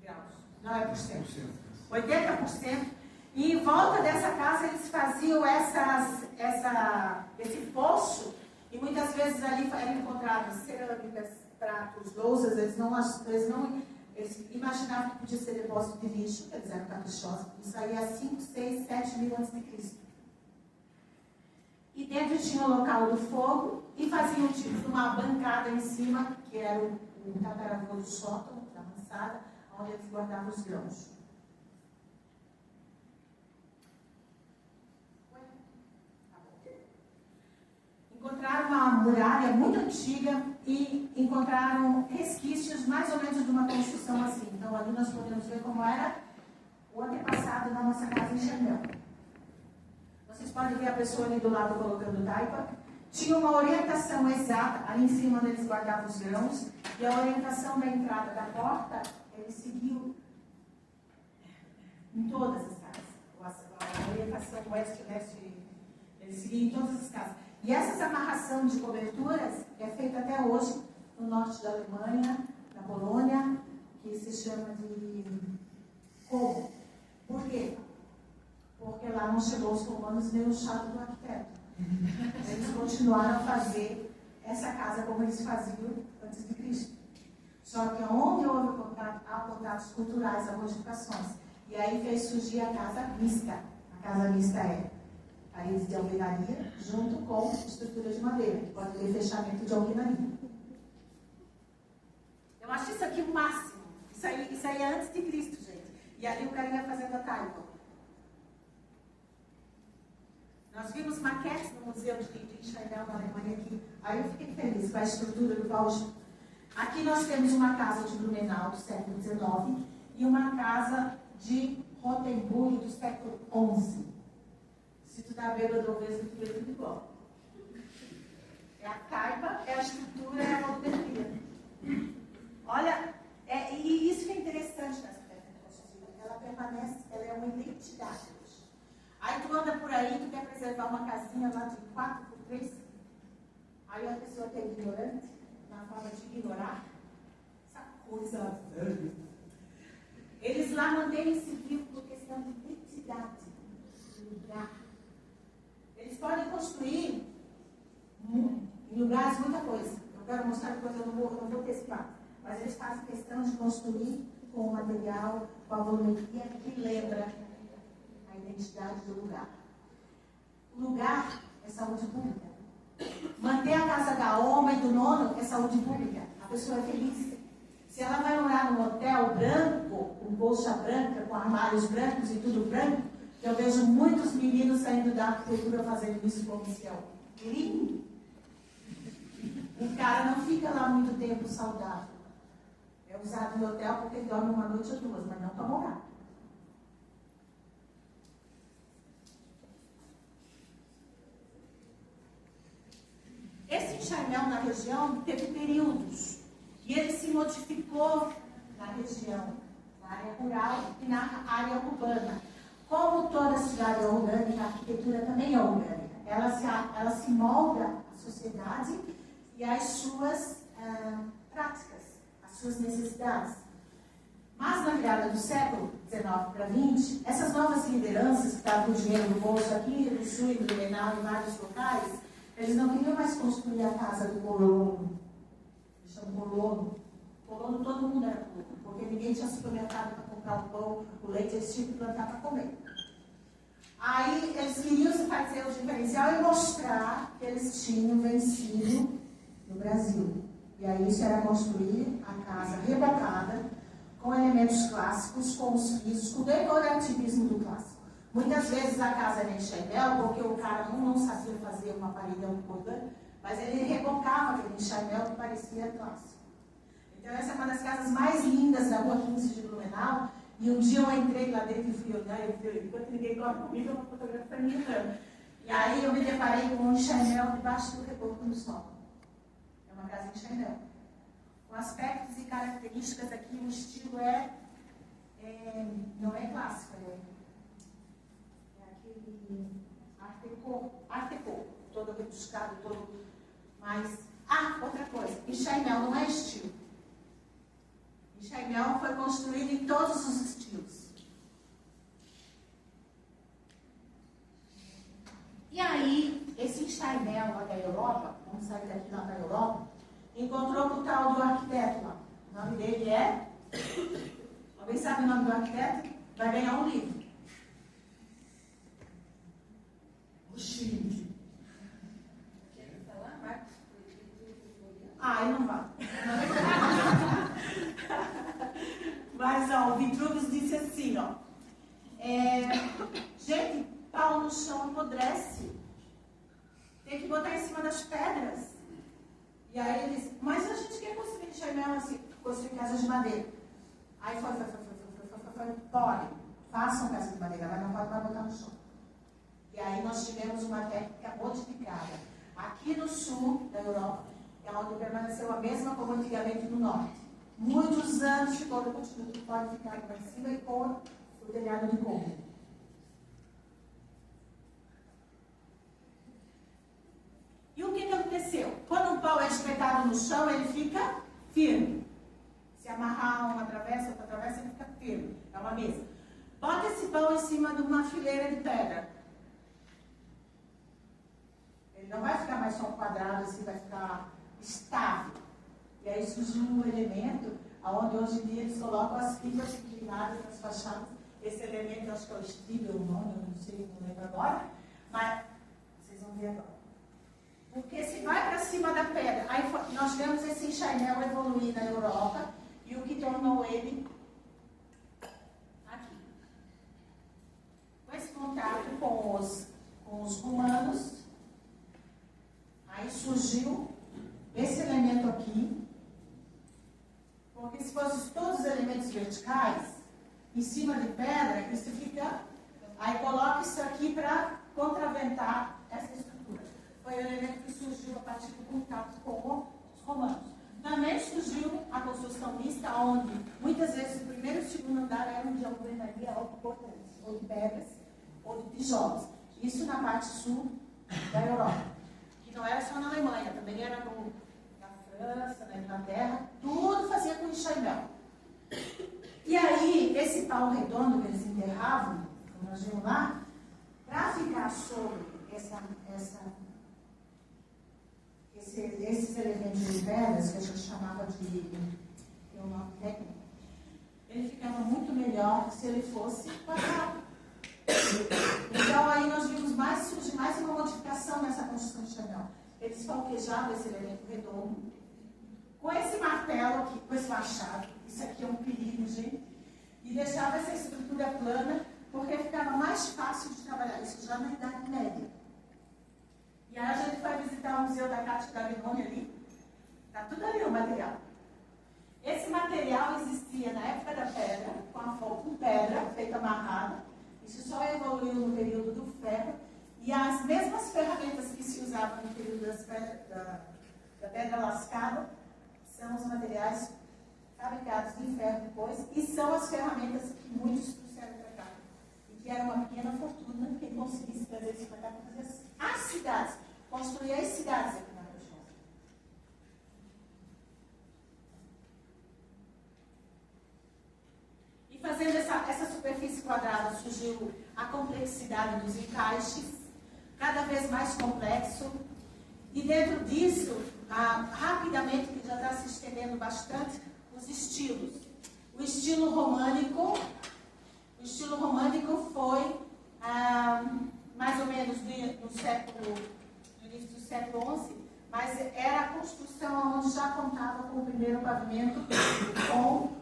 Graus, não é por cento. 80%. E em volta dessa casa eles faziam esse poço, e muitas vezes ali eram encontradas cerâmicas, pratos, lousas. Eles imaginavam que podia ser depósito de lixo, eles eram caprichosos. Isso aí há 5, 6, 7 mil antes de Cristo. E dentro tinha o local do fogo, e faziam tipo de uma bancada em cima, que era o tataravô do sótão, da mansarda, onde eles guardavam os grãos. Encontraram uma muralha muito antiga e encontraram resquícios mais ou menos de uma construção assim. Então ali nós podemos ver como era o antepassado da nossa casa em Xandão. Vocês podem ver a pessoa ali do lado colocando taipa. Tinha uma orientação exata, ali em cima onde eles guardavam os grãos, e a orientação da entrada da porta, ele seguiu em todas as casas. A orientação oeste-leste, ele seguia em todas as casas. E essa amarração de coberturas é feita até hoje no norte da Alemanha, na Polônia, que se chama de como. Por quê? Porque lá não chegou os romanos nem o chato do arquiteto. Eles continuaram a fazer essa casa como eles faziam antes de Cristo. Só que onde houve contato, há contatos culturais, há modificações. E aí fez surgir a casa mista. A casa mista é paredes de alvenaria, junto com estrutura de madeira, que pode ter fechamento de alvenaria. Eu acho isso aqui o máximo. Isso aí é antes de Cristo, gente. E ali o cara ia fazendo a taipa. Nós vimos maquetes no Museu de Steinau, na Alemanha, aqui. Aí eu fiquei feliz com a estrutura do Baú. Aqui nós temos uma casa de Blumenau, do século XIX, e uma casa de Rotenburg, do século XI. Se tu está bêbado ou mesmo, tu vê tudo igual. É a taipa, é a estrutura, é a moldurgia. Olha, e isso que é interessante nessa tecnologia. Ela permanece, ela é uma identidade. Aí tu anda por aí, tu quer preservar uma casinha lá de 4x3. Aí a pessoa que é ignorante, na forma de ignorar, essa coisa. Eles lá mantêm-se vivos por questão de identidade, de lugar. Eles podem construir em lugares muita coisa. Eu quero mostrar depois, eu não vou antecipar. Mas eles fazem questão de construir com o material, com a volumetria que lembra a identidade do lugar. O lugar é saúde pública. Manter a casa da oma e do nono é saúde pública. A pessoa é feliz. Se ela vai morar num hotel branco, com bolsa branca, com armários brancos e tudo branco, eu vejo muitos meninos saindo da arquitetura fazendo isso como céu. Lindo. O cara não fica lá muito tempo saudável. É usado no hotel porque ele dorme uma noite ou duas, mas não para morar. Esse enxaimel na região teve períodos e ele se modificou na região, na área rural e na área urbana. Como toda cidade é orgânica, a arquitetura também é orgânica. Ela se molda à sociedade e às suas práticas, às suas necessidades. Mas na virada do século XIX para XX, essas novas lideranças que estavam com dinheiro no bolso aqui, no Sul, no Blumenau, em vários locais, eles não queriam mais construir a casa do colono. Eles chamam colono. Colono, todo mundo era colono, porque ninguém tinha supermercado para comprar o pão, o leite, eles tinham que plantar para comer. Aí eles queriam se fazer o diferencial e mostrar que eles tinham vencido no Brasil. E aí isso era construir a casa rebocada, com elementos clássicos, com os pisos, com o decorativismo do clássico. Muitas vezes a casa era em enxaimel, porque o cara não sabia fazer uma paredão toda, mas ele rebocava aquele enxaimel que parecia clássico. Então essa é uma das casas mais lindas da Rua 15 de Blumenau, e um dia eu entrei lá dentro e fui olhar, enquanto ninguém dorme comigo, eu vou fotografar minha cama. E aí eu me deparei com um enxaimel debaixo do reboco no sol. É uma casa em enxaimel. Com aspectos e características aqui, o estilo não é clássico, é aquele art déco, todo rebuscado, todo mais... outra coisa, enxaimel não é estilo. Enxaimel foi construído em todos os estilos. E aí, esse enxaimel lá da Europa, vamos sair daqui lá da Europa, encontrou com o tal do arquiteto lá. O nome dele é... Alguém sabe o nome do arquiteto? Vai ganhar um livro. O Chile. Quer falar, Marcos? Aí não vai. Mas, ó, o Vitruvius disse assim, ó. Gente, pau no chão apodrece. Tem que botar em cima das pedras. E aí ele disse, mas a gente quer construir enxaimel assim, construir casas de madeira. Aí foi, pode, façam casa de madeira, mas não pode mais botar no chão. E aí nós tivemos uma técnica modificada. Aqui no sul da Europa, é onde permaneceu a mesma como antigamente no norte. Muitos anos ficou no continente, que pode ficar lá em cima e pôr o telhado de couro. E o que aconteceu? Quando um pau é espetado no chão, ele fica firme. Se amarrar uma travessa, outra travessa, ele fica firme. É uma mesa. Bota esse pau em cima de uma fileira de pedra. Ele não vai ficar mais só quadrado, assim, vai ficar estável. E aí surgiu um elemento onde hoje em dia eles colocam as pilhas inclinadas nas fachadas. Esse elemento, acho que é o estribo, o nome, eu não sei, não lembro agora. Mas vocês vão ver agora. Porque se vai para cima da pedra, aí nós vemos esse enxaimel evoluir na Europa e o que tornou ele aqui. Com esse contato com os romanos, aí surgiu esse elemento aqui, porque se fossem todos os elementos verticais, em cima de pedra, isso fica... Aí coloca isso aqui para contraventar essa estrutura. Foi o elemento que surgiu a partir do contato com os romanos. Também surgiu a construção mista, onde muitas vezes o primeiro e o segundo andar eram de alvenaria autoportantes, ou de pedras, ou de tijolos. Isso na parte sul da Europa. Que não era só na Alemanha, também era na França, na Inglaterra, tudo fazia com enxaimel. E aí, esse pau redondo que eles enterravam, como nós vimos lá, para ficar sobre esses elementos de pedras, que a gente chamava de um nome técnico, ele ficava muito melhor se ele fosse quadrado. Então aí nós vimos surgir mais uma modificação nessa construção de enxaimel. Eles falquejavam esse elemento redondo, com esse martelo aqui, com esse machado, isso aqui é um perigo, gente, e deixava essa estrutura plana, porque ficava mais fácil de trabalhar, isso já na Idade Média. E aí a gente foi visitar o Museu da Cátia da Linônia ali, está tudo ali o material. Esse material existia na época da pedra, com pedra feita amarrada, isso só evoluiu no período do ferro, e as mesmas ferramentas que se usavam no período da pedra lascada são os materiais fabricados de ferro depois, e são as ferramentas que muitos trouxeram para cá. E que era uma pequena fortuna quem conseguisse trazer isso para cá para fazer as cidades, construir as cidades aqui na região. E fazendo essa superfície quadrada, surgiu a complexidade dos encaixes, cada vez mais complexo. E dentro disso, rapidamente, que já está se estendendo bastante, os estilos. O estilo românico foi mais ou menos no início do século XI, mas era a construção onde já contava com o primeiro pavimento com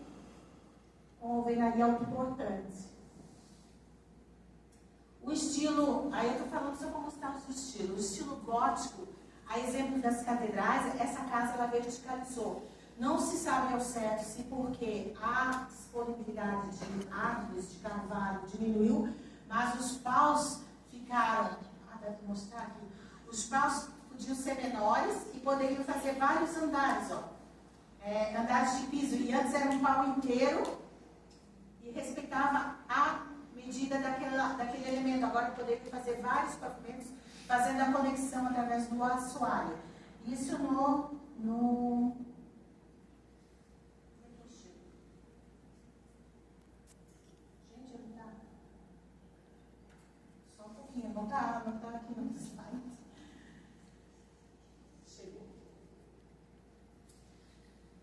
alvenaria autoportante. O estilo, aí eu estou falando só para mostrar os estilos. O estilo gótico, a exemplo das catedrais, essa casa ela verticalizou. Não se sabe ao certo se porque a disponibilidade de árvores de carvalho diminuiu, mas os paus ficaram deve mostrar aqui. Os paus podiam ser menores e poderiam fazer vários andares, ó. Andares de piso. E antes era um pau inteiro e respeitava a medida daquele elemento. Agora poderia fazer vários pavimentos, fazendo a conexão através do assoalho. Isso no gente, não tá. Só um pouquinho, não tá aqui no slide. Chegou.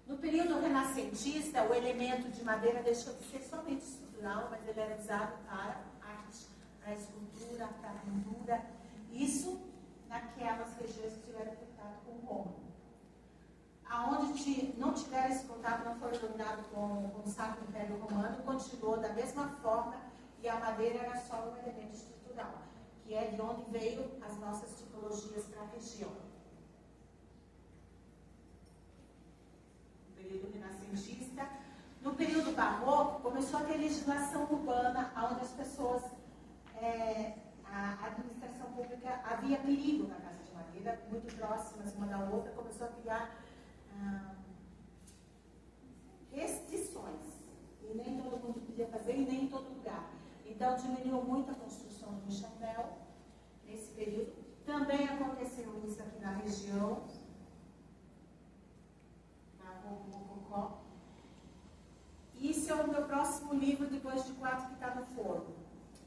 No período renascentista, o elemento de madeira deixou de ser somente estrutural, mas ele era usado para arte, para escultura, para pintura. Isso naquelas regiões que tiveram contato com Roma. Aonde não tiveram esse contato, não foram dominados com o Sacro Império Romano, continuou da mesma forma e a madeira era só um elemento estrutural, que é de onde veio as nossas tipologias para a região. No período renascentista. No período barroco, começou a ter legislação urbana, onde as pessoas, a administração pública, havia perigo na casa de madeira, muito próximas uma da outra, começou a criar restrições. E nem todo mundo podia fazer, e nem em todo lugar. Então, diminuiu muito a construção do enxadel nesse período. Também aconteceu isso aqui na região, na Rococó. Isso é o meu próximo livro, depois de 4 que está no forno.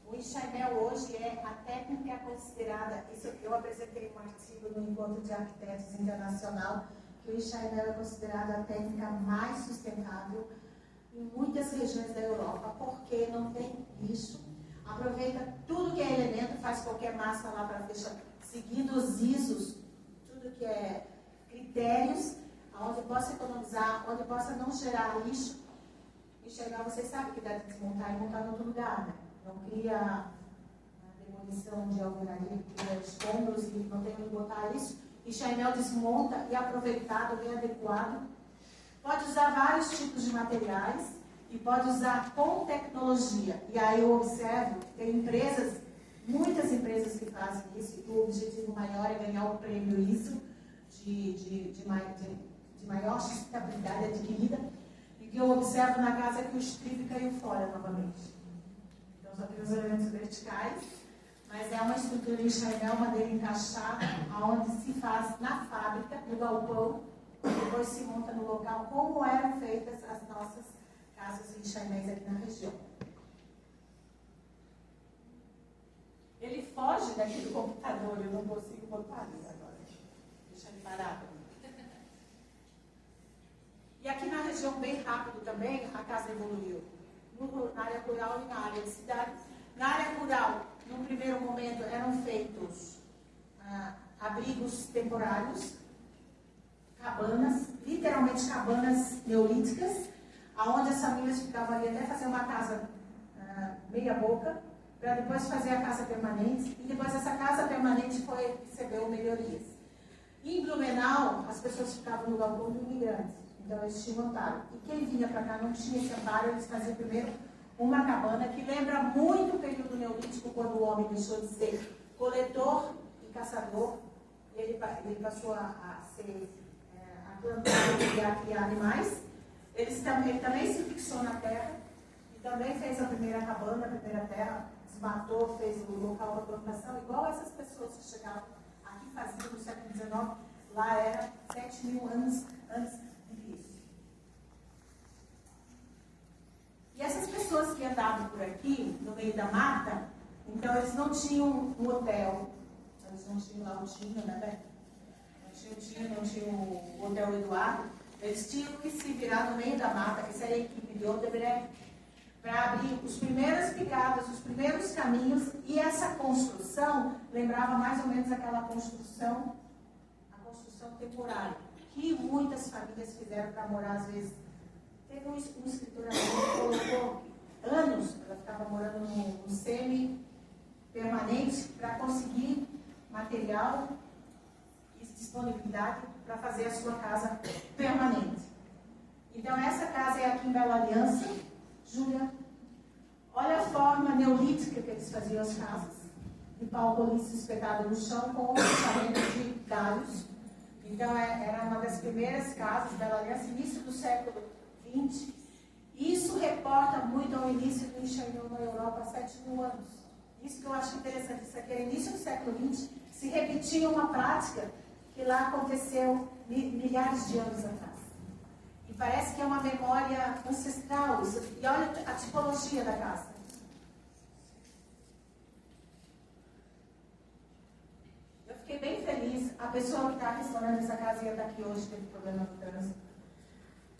O enxadel hoje é a técnica considerada, isso eu apresentei um artigo no Encontro de Arquitetos Internacional, que o enxadel é considerado a técnica mais sustentável em muitas regiões da Europa, porque não tem lixo, aproveita tudo que é elemento, faz qualquer massa lá para fechar, seguindo os ISOs, tudo que é critérios, onde possa economizar, onde possa não gerar lixo. Enxergar, vocês sabem que dá de desmontar e montar em outro lugar, né? Não cria a demolição de alvenaria, cria escombros e não tem onde botar isso. Enxadel desmonta e aproveitado, bem adequado. Pode usar vários tipos de materiais e pode usar com tecnologia. E aí eu observo que tem empresas, muitas empresas que fazem isso, e o objetivo maior é ganhar o prêmio ISO de maior sustentabilidade adquirida. E que eu observo na casa que o strip caiu fora novamente. Então só tem os elementos verticais, mas é uma estrutura em enxadel, madeira encaixada, onde se faz na fábrica, no galpão, e depois se monta no local, como eram feitas as nossas casas enxadéis aqui na região. Ele foge daqui do computador, eu não consigo botar ali agora. Deixa ele parado. E aqui na região, bem rápido também, a casa evoluiu. Na área rural e na área de cidade. Na área rural, no primeiro momento, eram feitos abrigos temporários, cabanas, literalmente cabanas neolíticas, aonde as famílias ficavam ali até fazer uma casa meia boca, para depois fazer a casa permanente, e depois essa casa permanente recebeu melhorias. Em Blumenau, as pessoas ficavam no galpão do imigrante. Então eles tinham amparo. E quem vinha para cá não tinha esse amparo, eles faziam primeiro uma cabana que lembra muito o período neolítico, quando o homem deixou de ser coletor e caçador. Ele passou a ser a plantar e a criar animais. Ele também se fixou na terra e também fez a primeira cabana, a primeira terra, desmatou, fez o local da plantação, igual essas pessoas que chegavam aqui faziam no século XIX. Lá era 7.000 anos antes. E essas pessoas que andavam por aqui, no meio da mata, então eles não tinham um hotel, eles não tinham lá o Tinho, né, Beto? Não tinham o Hotel Eduardo, eles tinham que se virar no meio da mata, essa era a equipe de Odebrecht, para abrir os primeiros picadas, os primeiros caminhos, e essa construção lembrava mais ou menos aquela construção, a construção temporária, que muitas famílias fizeram para morar, às vezes. Teve um escritor que colocou anos, ela ficava morando num semi-permanente para conseguir material e disponibilidade para fazer a sua casa permanente. Então essa casa é aqui em Bela Aliança. Júlia, olha a forma neolítica que eles faziam as casas. de pau roliço espetado no chão com um fechamento de galhos. Então, era uma das primeiras casas Bela Aliança, início do século XX. Isso reporta muito ao início do enxergão na Europa há 7.000 anos. Isso que eu acho interessante. Isso aqui é início do século XX, se repetia uma prática que lá aconteceu milhares de anos atrás. E parece que é uma memória ancestral. Isso. E olha a tipologia da casa. Eu fiquei bem feliz. A pessoa que está restaurando essa casa ia estar aqui hoje, teve problema no trânsito.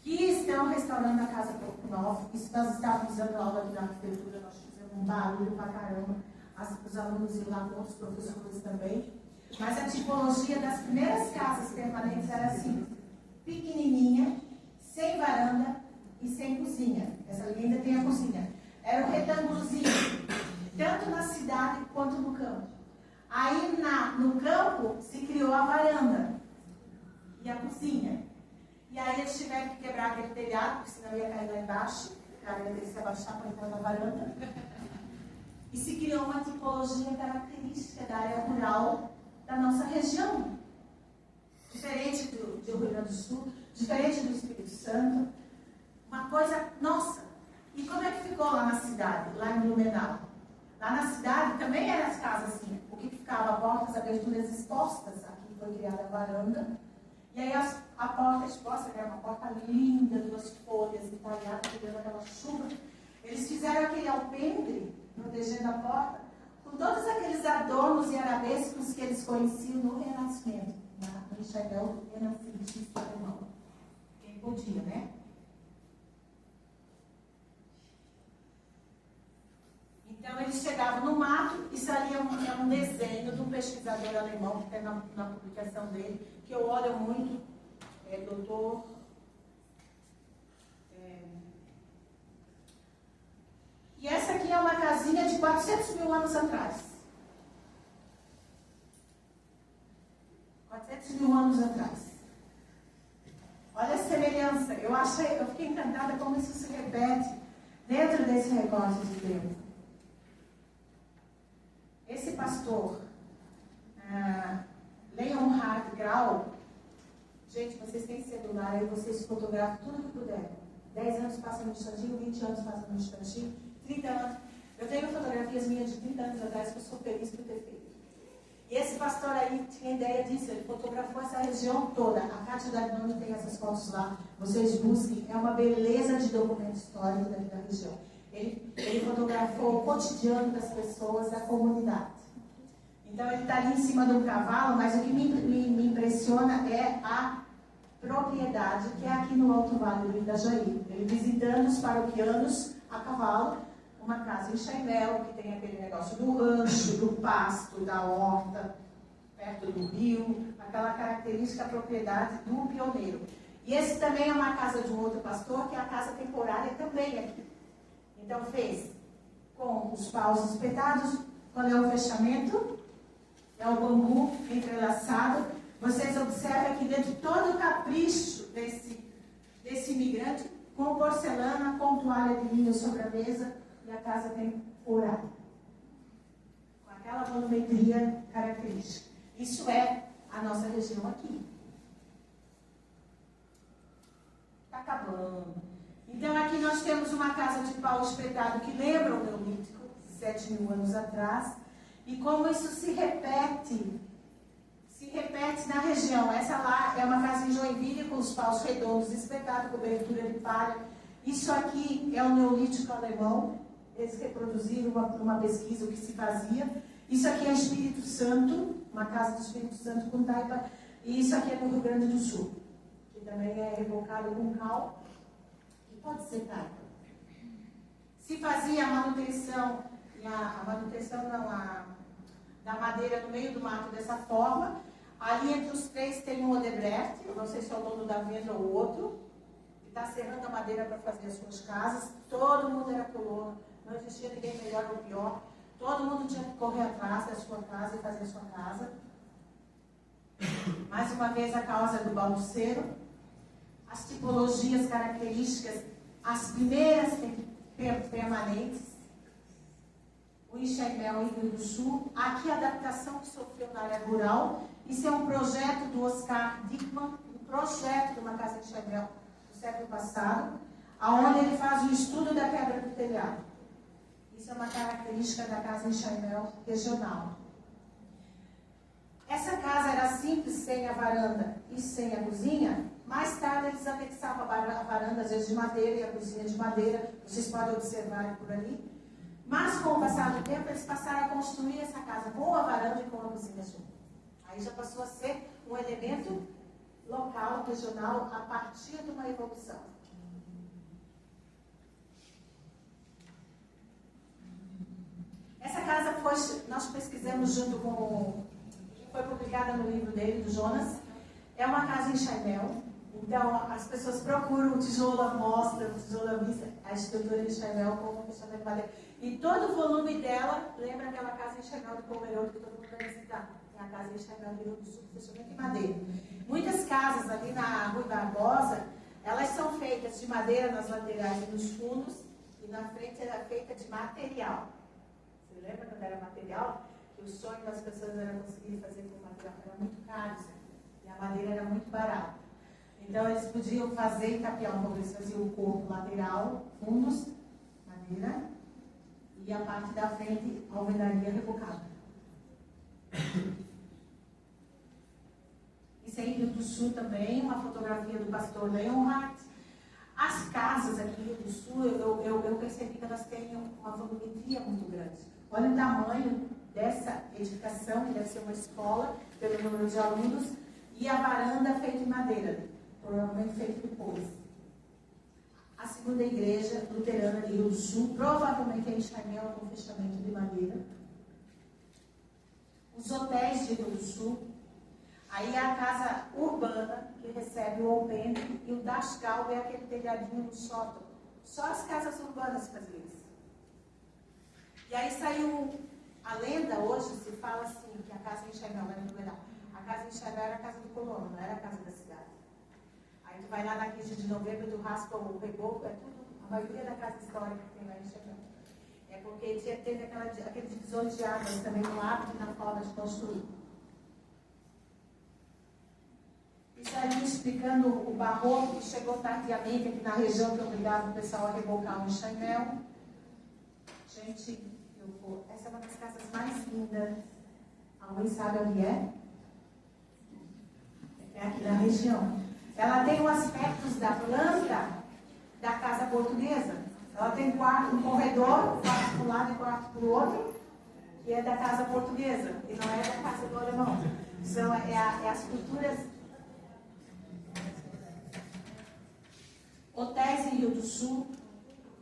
Que estão restaurando a casa Porto Novo. Isso nós estávamos dando aula aqui na arquitetura, nós fizemos um barulho pra caramba. Os alunos iam lá com outros professores também. Mas a tipologia das primeiras casas permanentes era assim, pequenininha, sem varanda e sem cozinha. Essa ali ainda tem a cozinha. Era um retângulozinho, tanto na cidade quanto no campo. Aí no campo se criou a varanda e a cozinha. E aí eles tiveram que quebrar aquele telhado, porque senão ia cair lá embaixo. O cara ia ter que se abaixar para entrar na varanda. E se criou uma tipologia característica da área rural da nossa região. Diferente do Rio Grande do Sul, diferente do Espírito Santo. Uma coisa nossa. E como é que ficou lá na cidade, lá em Blumenau? Lá na cidade também eram as casas assim, o que ficava portas, aberturas expostas. Aqui foi criada a varanda. E aí a porta exposta, que era uma porta linda, duas folhas entalhadas, pegando aquela chuva. Eles fizeram aquele alpendre, protegendo a porta, com todos aqueles adornos e arabescos que eles conheciam no Renascimento, no enxergão renascentista alemão. Quem podia, né? Então eles chegavam no mato, isso ali é um desenho de um pesquisador alemão que tem na publicação dele, que eu olho muito, doutor... E essa aqui é uma casinha de 400.000 anos atrás. 400.000 anos atrás. Olha a semelhança. Eu fiquei encantada como isso se repete dentro desse recorte de Deus. Esse pastor, Leonhard Grau, gente, vocês têm celular aí, vocês fotografam tudo que puderem. 10 anos passa no instantinho, 20 anos passa no instantinho, 30 anos. Eu tenho fotografias minhas de 30 anos atrás que eu sou feliz por ter feito. E esse pastor aí tinha ideia disso, ele fotografou essa região toda. A Cátia Dagnoni tem essas fotos lá, vocês busquem, é uma beleza de documento histórico daqui da região. Ele fotografou o cotidiano das pessoas, da comunidade. Então ele está ali em cima de um cavalo, mas o que me impressiona é a propriedade que é aqui no Alto Vale do Itajaí. Ele visitando os paroquianos a cavalo, uma casa em Chaimel, que tem aquele negócio do rancho, do pasto, da horta, perto do rio, aquela característica propriedade do pioneiro. E esse também é uma casa de um outro pastor, que é a casa temporária também aqui. Então fez com os paus espetados, quando é o fechamento, é o bambu entrelaçado. Vocês observam aqui dentro todo o capricho desse imigrante, com porcelana, com toalha de linho sobre a mesa, e a casa temporária. Com aquela volumetria característica. Isso é a nossa região aqui. Está acabando. Então aqui nós temos uma casa de pau espetado que lembra o Neolítico, 7.000 anos atrás. E como isso se repete na região. Essa lá é uma casa em Joinville com os paus redondos espetados, cobertura de palha. Isso aqui é o Neolítico alemão. Eles reproduziram uma pesquisa o que se fazia. Isso aqui é Espírito Santo, uma casa do Espírito Santo com taipa. E isso aqui é no Rio Grande do Sul, que também é rebocado com cal, que pode ser taipa. Se fazia a manutenção da madeira no meio do mato dessa forma. Ali entre os três tem um Odebrecht, eu não sei se é o dono da venda ou outro, que está serrando a madeira para fazer as suas casas. Todo mundo era colono, não existia ninguém melhor ou pior. Todo mundo tinha que correr atrás da sua casa e fazer a sua casa. Mais uma vez a causa do balbuceiro, as tipologias características, as primeiras permanentes, o Enxaimel em Rio do Sul. Aqui a adaptação que sofreu na área rural. Isso é um projeto do Oscar Dickman, um projeto de uma casa de Enxaimel do século passado, onde ele faz o estudo da quebra do telhado. Isso é uma característica da casa Enxaimel regional. Essa casa era simples, sem a varanda e sem a cozinha. Mais tarde eles anexavam a varanda, às vezes de madeira, e a cozinha de madeira. Vocês podem observar por ali. Mas com o passar do tempo, eles passaram a construir essa casa com a varanda e com a cozinha junto. Aí já passou a ser um elemento local, regional, a partir de uma evolução. Essa casa nós pesquisamos junto com... Foi publicada no livro dele, do Jonas. É uma casa em Enxaimel. Então, as pessoas procuram o tijolo à mostra, o tijolo à vista, a estrutura de Enxaimel como um fechamento de madeira. E todo o volume dela lembra aquela casa em Enxaimel do Pomerode que todo mundo vai visitar. É a casa em Enxaimel do Rio do Sul, fechamento de madeira. Muitas casas ali na Rui Barbosa, elas são feitas de madeira nas laterais e nos fundos, e na frente era feita de material. Você lembra quando era material? Que o sonho das pessoas era conseguir fazer com material. Era muito caro, e a madeira era muito barata. Então, eles podiam fazer em tapião, como eles faziam o corpo lateral, fundos, madeira, e a parte da frente, alvenaria rebocada. Isso aí, Rio do Sul também, uma fotografia do pastor Leonhardt. As casas aqui no Rio do Sul, eu percebi que elas têm uma volumetria muito grande. Olha o tamanho dessa edificação, que deve ser uma escola, pelo número de alunos, e a varanda feita em madeira, provavelmente feita depois. A segunda igreja luterana de Rio do Sul, provavelmente em Enxaimel, com fechamento de madeira. Os hotéis de Rio do Sul. Aí a casa urbana, que recebe o alpendre, e o dascal é aquele telhadinho no sótão. Só as casas urbanas faziam isso. E aí saiu a lenda, hoje se fala assim, que a casa em Enxaimel, a casa em Enxaimel era a casa do colono, não era a casa da cidade. Aí tu vai lá na 15 de novembro, tu raspa o reboco, é tudo, a maioria da casa histórica que tem lá em Enxaimel. É porque teve aquele divisor de águas também no hábito e na forma de construir. Isso aí explicando o barroco que chegou tardiamente aqui na região que obrigava o pessoal a rebocar o Enxaimel. Gente, essa é uma das casas mais lindas. Alguém sabe onde é? É aqui na região. Ela tem os aspectos da planta da casa portuguesa. Ela tem um corredor, quarto para um lado e quarto para o outro, que é da casa portuguesa, e não é da casa do alemão. São as culturas. Hotéis em Rio do Sul,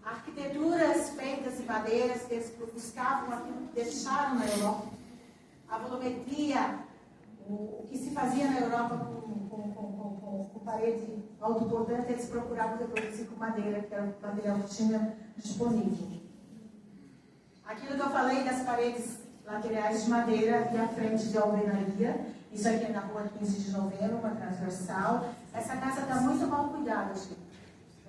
arquiteturas feitas em madeiras que eles buscavam aquilo que deixaram na Europa. A volumetria, o que se fazia na Europa com parede autoportante, eles procuravam reproduzir com madeira, que era o material que tinha disponível. Aquilo que eu falei das paredes laterais de madeira e a frente de alvenaria, isso aqui é na rua 15 de novembro, uma transversal. Essa casa está muito mal cuidada, gente.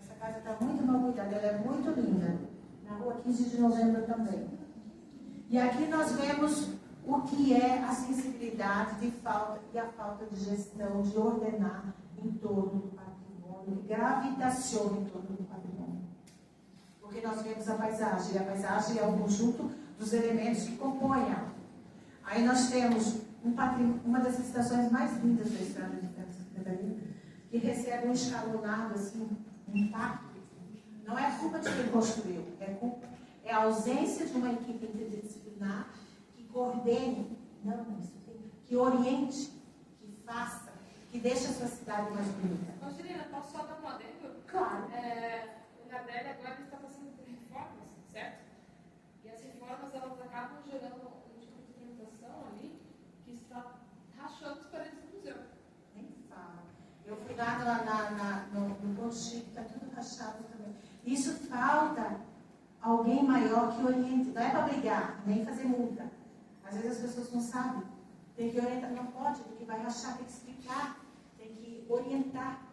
Essa casa está muito mal cuidada, ela é muito linda. Na rua 15 de novembro também. E aqui nós vemos o que é a sensibilidade de falta e a falta de gestão, de ordenar em torno do patrimônio, de gravitaciona em torno do patrimônio. Porque nós vemos a paisagem, e a paisagem é o conjunto dos elementos que compõem ela. Aí nós temos uma das estações mais lindas da estrada de Catarina, que recebe um escalonado, assim, um impacto. Não é culpa de quem construiu, é a ausência de uma equipe interdisciplinar que coordene, que oriente, que faça, que deixe a sua cidade mais bonita. Angelina, posso só dar um adendo? Claro. O Gabriel agora está passando por reformas, certo? E as reformas, elas acabam gerando um tipo de tramitação ali que está rachando as paredes do museu. Nem fala. Eu fui lá no Ponto Chico, está tudo rachado também. Isso falta alguém maior que oriente. Não é para brigar, nem fazer multa. Às vezes as pessoas não sabem. Tem que orientar, não pode, porque vai rachar, tem que explicar, tem que orientar.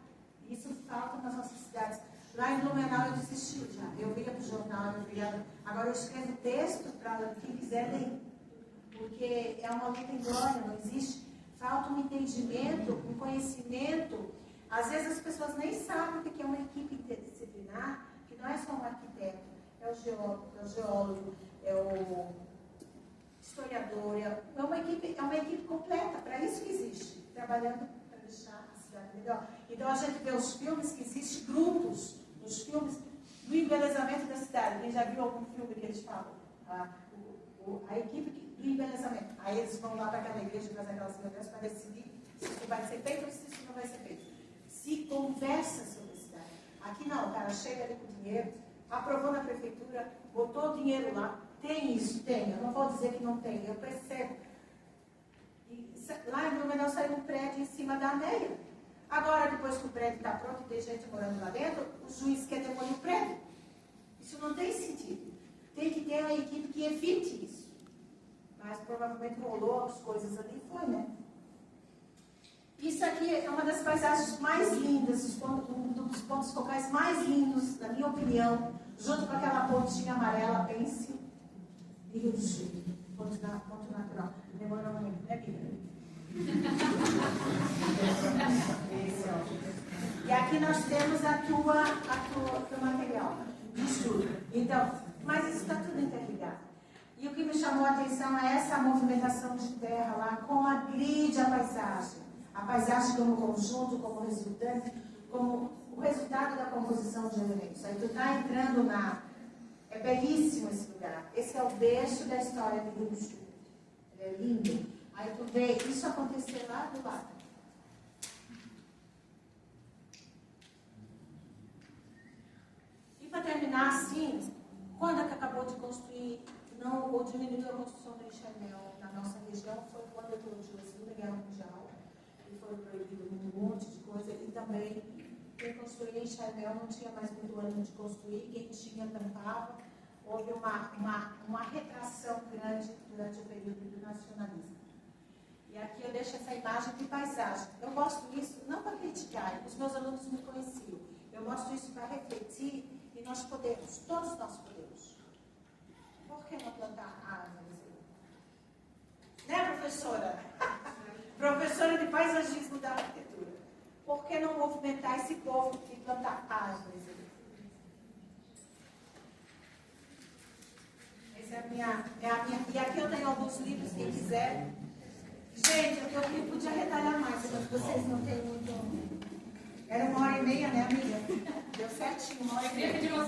Isso falta nas nossas cidades. Lá em Blumenau eu desisti já. Eu via para o jornal, agora eu escrevo texto para quem quiser ler. Porque é uma luta em glória, não existe. Falta um entendimento, um conhecimento. Às vezes as pessoas nem sabem o que é uma equipe interdisciplinar, que não é só um arquiteto, é o geólogo, é o historiador, é uma equipe completa, para isso que existe, trabalhando para deixar a cidade melhor. Então a gente vê os filmes que existem grupos, os filmes do embelezamento da cidade. Quem já viu algum filme que eles falam? A equipe do embelezamento. Aí eles vão lá para aquela igreja fazer aquelas reuniões para decidir se isso vai ser feito ou se isso não vai ser feito. Se conversa sobre a cidade. Aqui não, o cara chega ali com dinheiro, aprovou na prefeitura, botou o dinheiro lá. Tem isso, tem. Eu não vou dizer que não tem, eu percebo. E lá em Blumenau saiu um prédio em cima da meia. Agora, depois que o prédio está pronto e tem gente morando lá dentro, o juiz quer demolir o prédio. Isso não tem sentido. Tem que ter uma equipe que evite isso. Mas provavelmente rolou as coisas ali e foi, né? Isso aqui é uma das paisagens mais lindas, um dos pontos focais mais lindos, na minha opinião, junto com aquela pontinha amarela, pense, e Rio do Sul. Ponto natural. Demora muito, né, Bíblia? E aqui nós temos teu material de estudo. Então, mas isso está tudo interligado. E o que me chamou a atenção é essa movimentação de terra lá, como agride a paisagem. A paisagem como conjunto, como resultante, como o resultado da composição de elementos. Aí tu está entrando É belíssimo esse lugar. Esse é o berço da história do Rio do Sul. Ele é lindo. Aí tu vê isso acontecer lá do lado. E para terminar assim, quando é que acabou de construir, não, ou diminuiu a construção do enxermel na nossa região, foi quando eclodiu a Segunda Guerra Mundial. E foi proibido um monte de coisa. E também, quem construía enxermel não tinha mais muito ânimo de construir. Quem tinha tampava. Houve uma retração grande durante o período do nacionalismo. E aqui eu deixo essa imagem de paisagem. Eu mostro isso não para criticar, os meus alunos me conheciam. Eu mostro isso para refletir e nós podemos, todos nós podemos. Por que não plantar árvores? Né, professora? Professora de paisagismo da arquitetura. Por que não movimentar esse povo e plantar árvores? Essa é a minha. E aqui eu tenho alguns livros, quem quiser. Gente, eu podia retalhar mais, mas vocês não têm muito. Era 1h30, né, amiga? Deu certinho, 1h30.